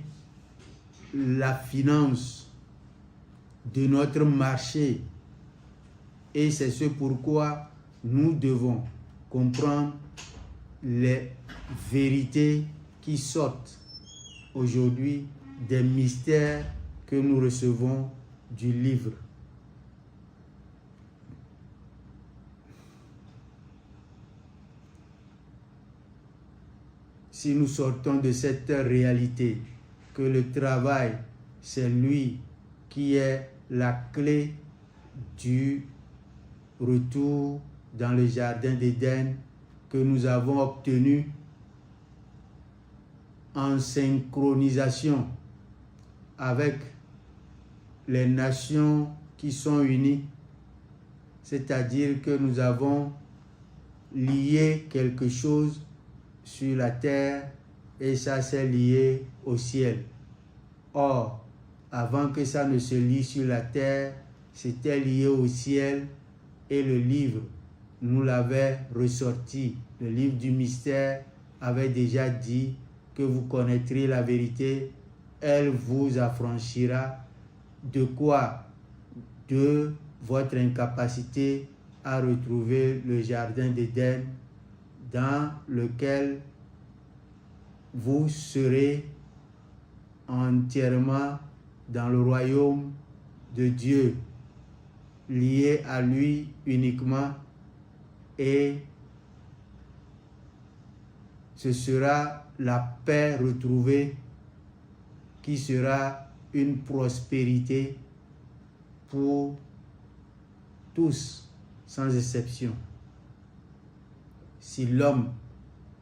S1: la finance de notre marché. Et c'est ce pourquoi nous devons comprendre les vérités qui sortent aujourd'hui des mystères que nous recevons du livre. Si nous sortons de cette réalité, que le travail, c'est lui qui est la clé du retour dans le jardin d'Éden que nous avons obtenu en synchronisation avec les nations qui sont unies, c'est-à-dire que nous avons lié quelque chose sur la terre et ça s'est lié au ciel. Or, avant que ça ne se lie sur la terre, c'était lié au ciel et le livre nous l'avait ressorti. Le livre du mystère avait déjà dit que vous connaîtrez la vérité, elle vous affranchira de quoi? De votre incapacité à retrouver le jardin d'Éden dans lequel vous serez entièrement dans le royaume de Dieu, lié à lui uniquement, et ce sera la paix retrouvée qui sera une prospérité pour tous, sans exception. Si l'homme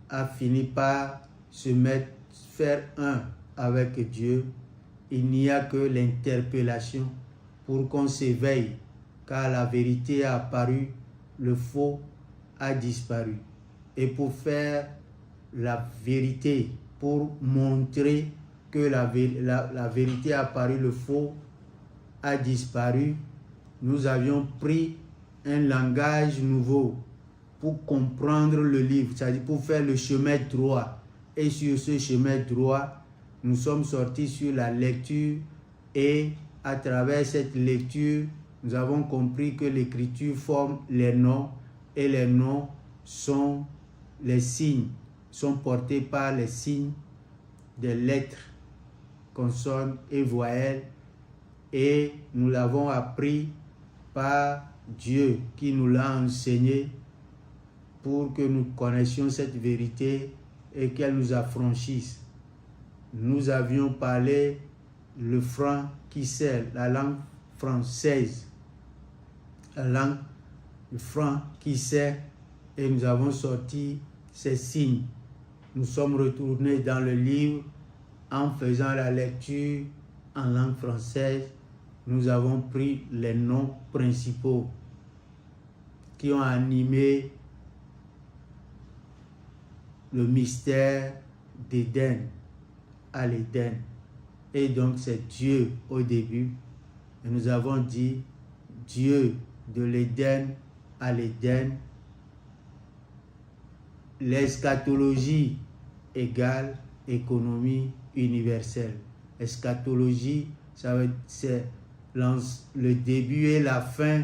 S1: a fini par faire un avec Dieu, il n'y a que l'interpellation pour qu'on s'éveille, car la vérité a apparu, le faux a disparu. Et pour faire la vérité, pour montrer que la vérité a apparu, le faux a disparu, nous avions pris un langage nouveau pour comprendre le livre, c'est-à-dire pour faire le chemin droit. Et sur ce chemin droit, nous sommes sortis sur la lecture et à travers cette lecture, nous avons compris que l'écriture forme les noms et les noms sont les signes, sont portés par les signes des lettres, consonnes et voyelles, et nous l'avons appris par Dieu qui nous l'a enseigné pour que nous connaissions cette vérité et qu'elle nous affranchisse. Nous avions parlé le franc qui sait, la langue française, la langue, le franc qui sait, et nous avons sorti ces signes. Nous sommes retournés dans le livre en faisant la lecture en langue française. Nous avons pris les noms principaux qui ont animé le mystère d'Éden à l'Éden. Et donc c'est Dieu au début. Et nous avons dit Dieu de l'Éden à l'Éden l'eschatologie égale économie universelle. Eschatologie, c'est le début et la fin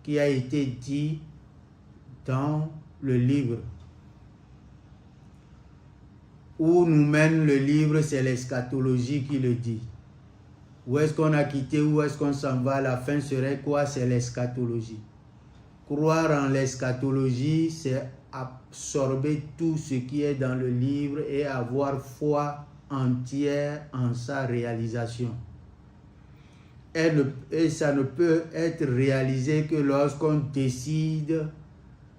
S1: qui a été dit dans le livre. Où nous mène le livre, c'est l'eschatologie qui le dit. Où est-ce qu'on a quitté, où est-ce qu'on s'en va, la fin serait quoi? C'est l'eschatologie. Croire en l'eschatologie, c'est absorber tout ce qui est dans le livre et avoir foi entière en sa réalisation. Et ça ne peut être réalisé que lorsqu'on décide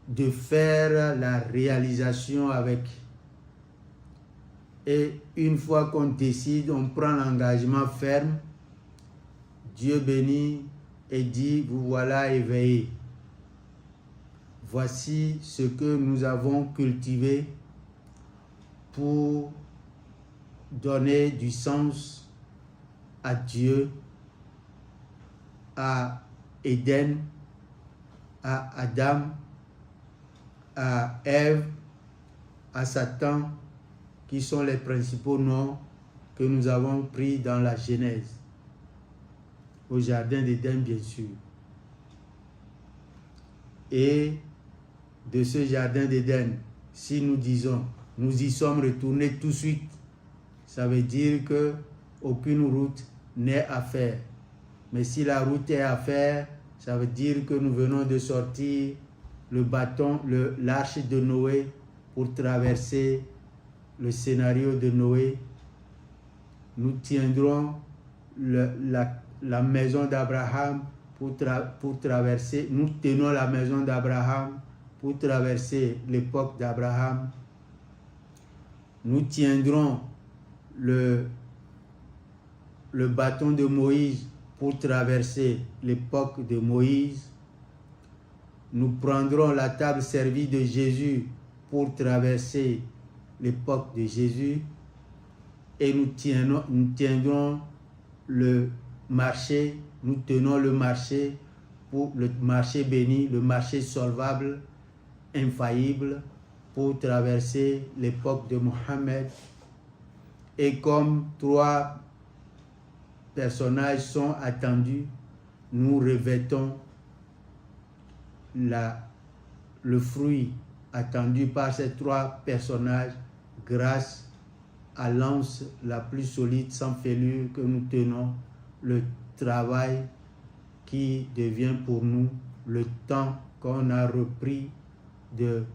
S1: de faire la réalisation avec. Et une fois qu'on décide, on prend l'engagement ferme. Dieu bénit et dit, vous voilà éveillés. Voici ce que nous avons cultivé pour donner du sens à Dieu, à Éden, à Adam, à Ève, à Satan, qui sont les principaux noms que nous avons pris dans la Genèse, au jardin d'Éden bien sûr. Et de ce jardin d'Éden, si nous disons, nous y sommes retournés tout de suite, ça veut dire qu'aucune route n'est à faire. Mais si la route est à faire, ça veut dire que nous venons de sortir l'arche de Noé pour traverser le scénario de Noé. Nous tiendrons la maison d'Abraham pour traverser. Nous tenons la maison d'Abraham pour traverser l'époque d'Abraham. Nous tiendrons le bâton de Moïse pour traverser l'époque de Moïse. Nous prendrons la table servie de Jésus pour traverser l'époque de Jésus. Et nous tiendrons le marché, nous tenons le marché pour le marché béni, le marché solvable, infaillible, pour traverser l'époque de Mohammed. Et comme 3 personnages sont attendus, nous revêtons le fruit attendu par ces 3 personnages grâce à l'anse la plus solide sans fêlure que nous tenons, le travail qui devient pour nous le temps qu'on a repris de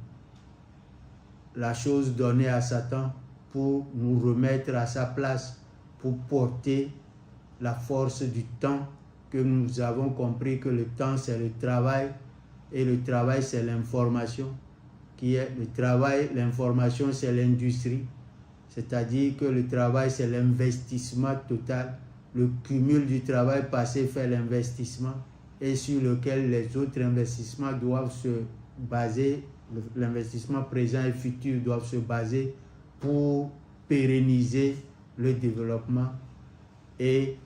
S1: la chose donnée à Satan pour nous remettre à sa place, pour porter la force du temps, que nous avons compris que le temps c'est le travail et le travail c'est l'information, qui est le travail, l'information c'est l'industrie, c'est-à-dire que le travail c'est l'investissement total, le cumul du travail passé fait l'investissement et sur lequel les autres investissements doivent se baser, l'investissement présent et futur doivent se baser pour pérenniser le développement. Et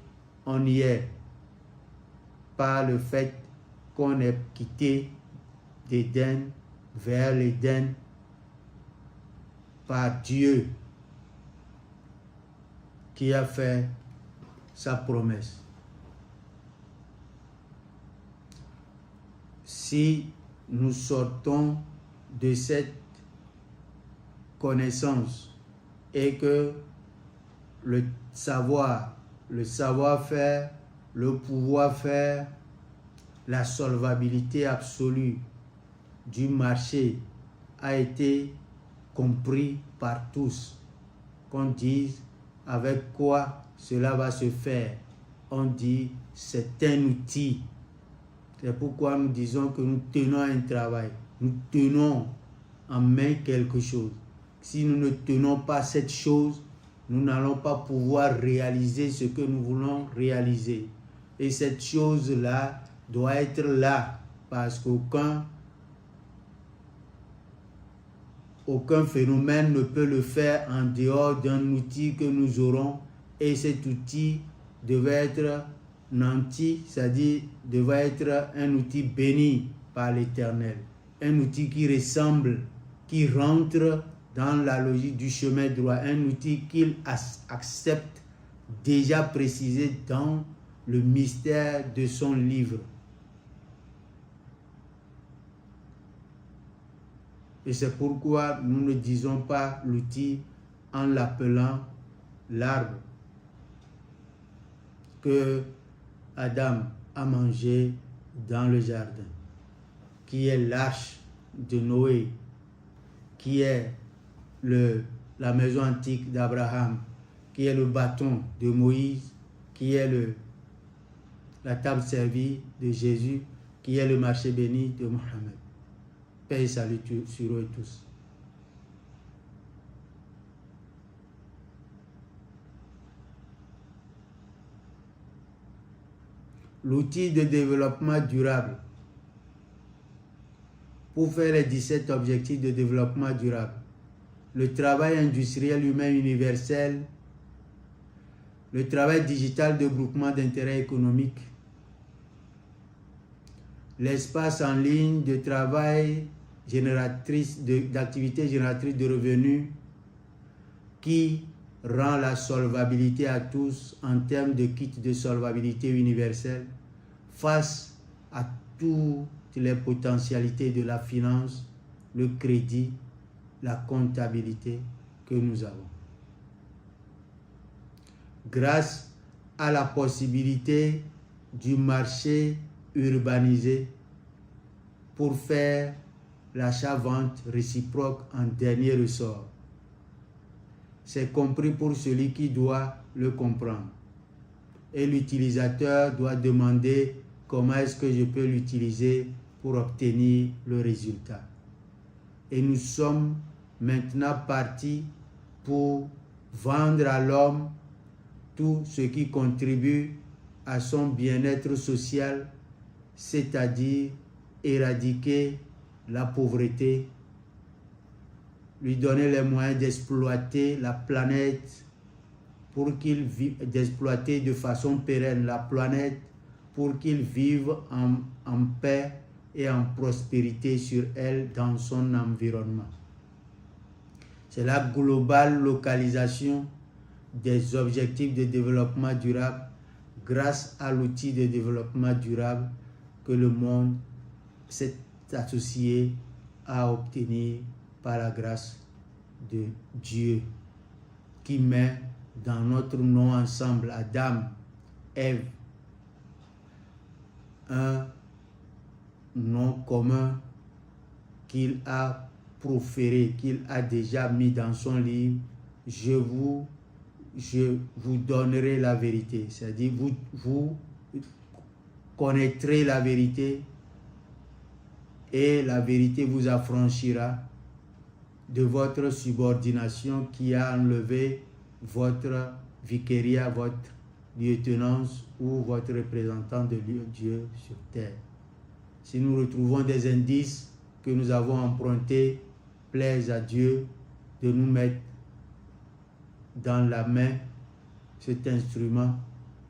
S1: on y est par le fait qu'on ait quitté d'Éden vers l'Éden par Dieu qui a fait sa promesse. Si nous sortons de cette connaissance et que le savoir-faire, le pouvoir-faire, la solvabilité absolue du marché a été compris par tous, qu'on dise avec quoi cela va se faire. On dit c'est un outil. C'est pourquoi nous disons que nous tenons un travail, nous tenons en main quelque chose. Si nous ne tenons pas cette chose, nous n'allons pas pouvoir réaliser ce que nous voulons réaliser. Et cette chose-là doit être là, parce qu'aucun phénomène ne peut le faire en dehors d'un outil que nous aurons. Et cet outil devait être nanti, c'est-à-dire devait être un outil béni par l'Éternel. Un outil qui ressemble qui rentre dans la logique du chemin droit, un outil qu'il accepte déjà précisé dans le mystère de son livre. Et c'est pourquoi nous ne disons pas l'outil en l'appelant l'arbre que Adam a mangé dans le jardin, qui est l'arche de Noé, qui est la maison antique d'Abraham, qui est le bâton de Moïse, qui est la table servie de Jésus, qui est le marché béni de Mohammed. Paix et salut sur eux tous. L'outil de développement durable. Pour faire les 17 objectifs de développement durable, le travail industriel humain universel, le travail digital de groupement d'intérêt économique, l'espace en ligne de travail d'activités génératrices de revenus qui rend la solvabilité à tous en termes de kit de solvabilité universelle face à toutes les potentialités de la finance, le crédit, la comptabilité que nous avons. Grâce à la possibilité du marché urbanisé pour faire l'achat-vente réciproque en dernier ressort. C'est compris pour celui qui doit le comprendre. Et l'utilisateur doit demander comment est-ce que je peux l'utiliser pour obtenir le résultat. Et nous sommes maintenant partis pour vendre à l'homme tout ce qui contribue à son bien-être social, c'est-à-dire éradiquer la pauvreté, lui donner les moyens d'exploiter la planète pour qu'il vive, d'exploiter de façon pérenne la planète pour qu'il vive en paix et en prospérité sur elle dans son environnement. C'est la globale localisation des objectifs de développement durable grâce à l'outil de développement durable que le monde s'est associé à obtenir par la grâce de Dieu qui met dans notre nom ensemble, Adam, Ève, un nom commun qu'il a proféré, qu'il a déjà mis dans son livre. Je vous donnerai la vérité, c'est-à-dire vous connaîtrez la vérité et la vérité vous affranchira de votre subordination qui a enlevé votre vicariat, votre lieutenance ou votre représentant de Dieu sur terre. Si nous retrouvons des indices que nous avons empruntés, plaise à Dieu de nous mettre dans la main cet instrument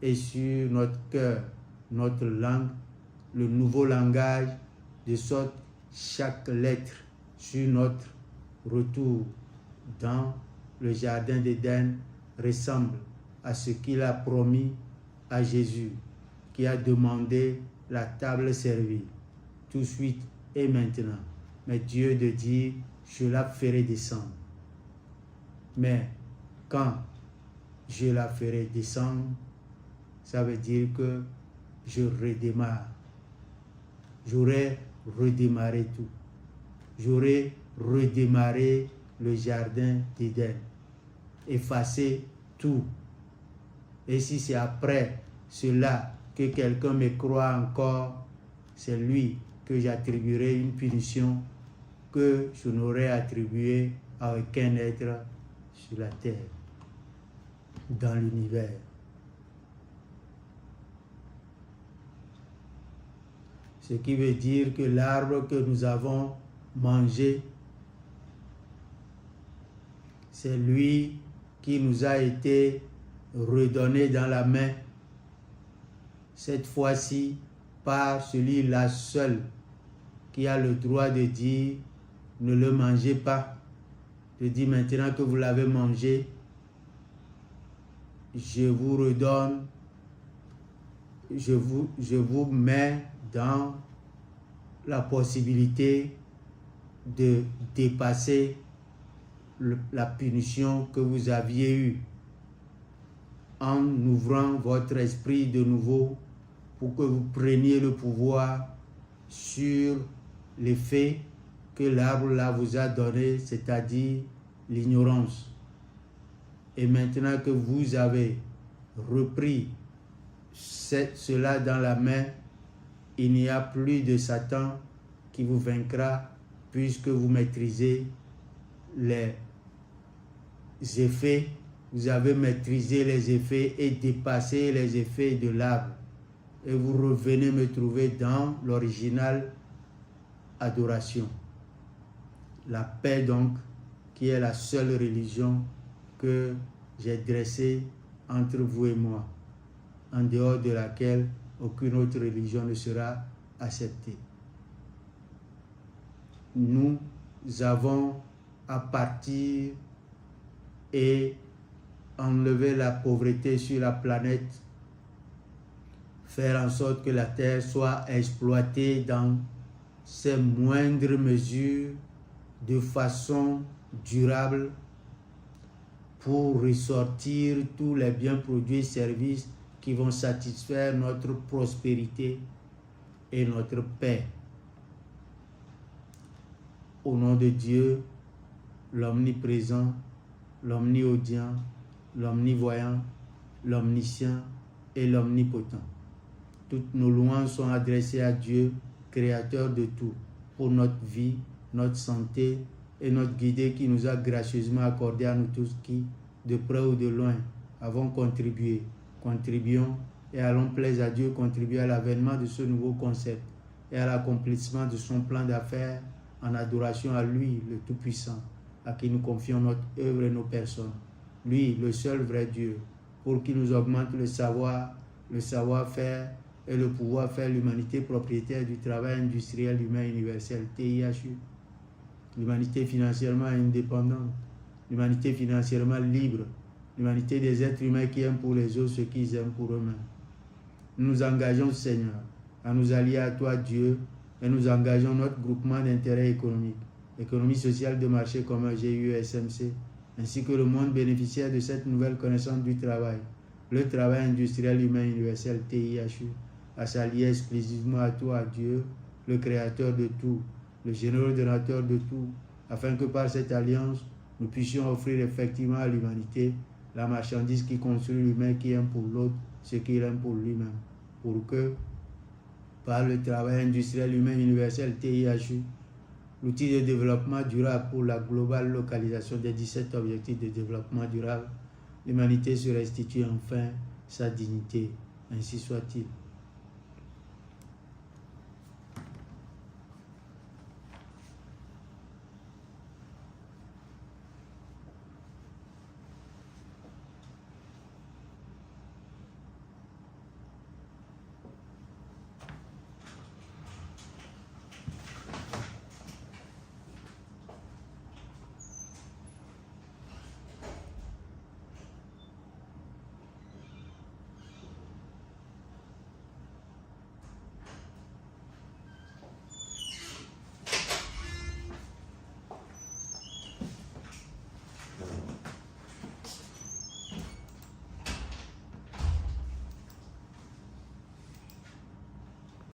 S1: et sur notre cœur, notre langue, le nouveau langage, de sorte chaque lettre sur notre retour dans le jardin d'Éden ressemble à ce qu'il a promis à Jésus, qui a demandé la table servie tout de suite et maintenant. Mais Dieu de dire, je la ferai descendre. Mais quand je la ferai descendre, ça veut dire que je redémarre. J'aurais redémarré tout. J'aurais redémarré le jardin d'Éden. Effacer tout. Et si c'est après cela que quelqu'un me croit encore, c'est lui que j'attribuerai une punition que je n'aurais attribuée à aucun être sur la terre, dans l'univers. Ce qui veut dire que l'arbre que nous avons mangé, c'est lui qui nous a été redonné dans la main, cette fois-ci par celui-là seul qui a le droit de dire ne le mangez pas. Je dis maintenant que vous l'avez mangé, je vous redonne, je vous mets dans la possibilité de dépasser la punition que vous aviez eue en ouvrant votre esprit de nouveau pour que vous preniez le pouvoir sur l'effet que l'arbre là vous a donné, c'est-à-dire l'ignorance. Et maintenant que vous avez repris cela dans la main, il n'y a plus de Satan qui vous vaincra puisque vous maîtrisez les effets, vous avez maîtrisé les effets et dépassé les effets de l'arbre. Et vous revenez me trouver dans l'original adoration. La paix donc, qui est la seule religion que j'ai dressée entre vous et moi, en dehors de laquelle aucune autre religion ne sera acceptée. Nous avons à partir et enlever la pauvreté sur la planète, faire en sorte que la terre soit exploitée dans ses moindres mesures de façon durable pour ressortir tous les biens produits et services qui vont satisfaire notre prospérité et notre paix. Au nom de Dieu, l'omniprésent, l'omniaudient, l'omnivoyant, l'omniscient et l'omnipotent. Toutes nos louanges sont adressées à Dieu, créateur de tout, pour notre vie, notre santé et notre guidée qui nous a gracieusement accordé à nous tous qui, de près ou de loin, avons contribué. Contribuons et allons plaisir à Dieu, contribuer à l'avènement de ce nouveau concept et à l'accomplissement de son plan d'affaires en adoration à lui, le Tout-Puissant, à qui nous confions notre œuvre et nos personnes. Lui, le seul vrai Dieu, pour qu'il nous augmente le savoir-faire et le pouvoir faire l'humanité propriétaire du travail industriel humain universel, TIHU, l'humanité financièrement indépendante, l'humanité financièrement libre, l'humanité des êtres humains qui aiment pour les autres ce qu'ils aiment pour eux-mêmes. Nous nous engageons, Seigneur, à nous allier à toi, Dieu, et nous engageons notre groupement d'intérêt économique, économie sociale de marché commun GUSMC, ainsi que le monde bénéficiaire de cette nouvelle connaissance du travail, le travail industriel humain universel TIHU, à s'allier exclusivement à toi, Dieu, le créateur de tout, le généreux donateur de tout, afin que par cette alliance, nous puissions offrir effectivement à l'humanité la marchandise qui construit l'humain qui aime pour l'autre ce qu'il aime pour lui-même, pour que, par le travail industriel humain universel TIHU, l'outil de développement durable pour la globale localisation des 17 objectifs de développement durable, l'humanité se restitue enfin sa dignité. Ainsi soit-il.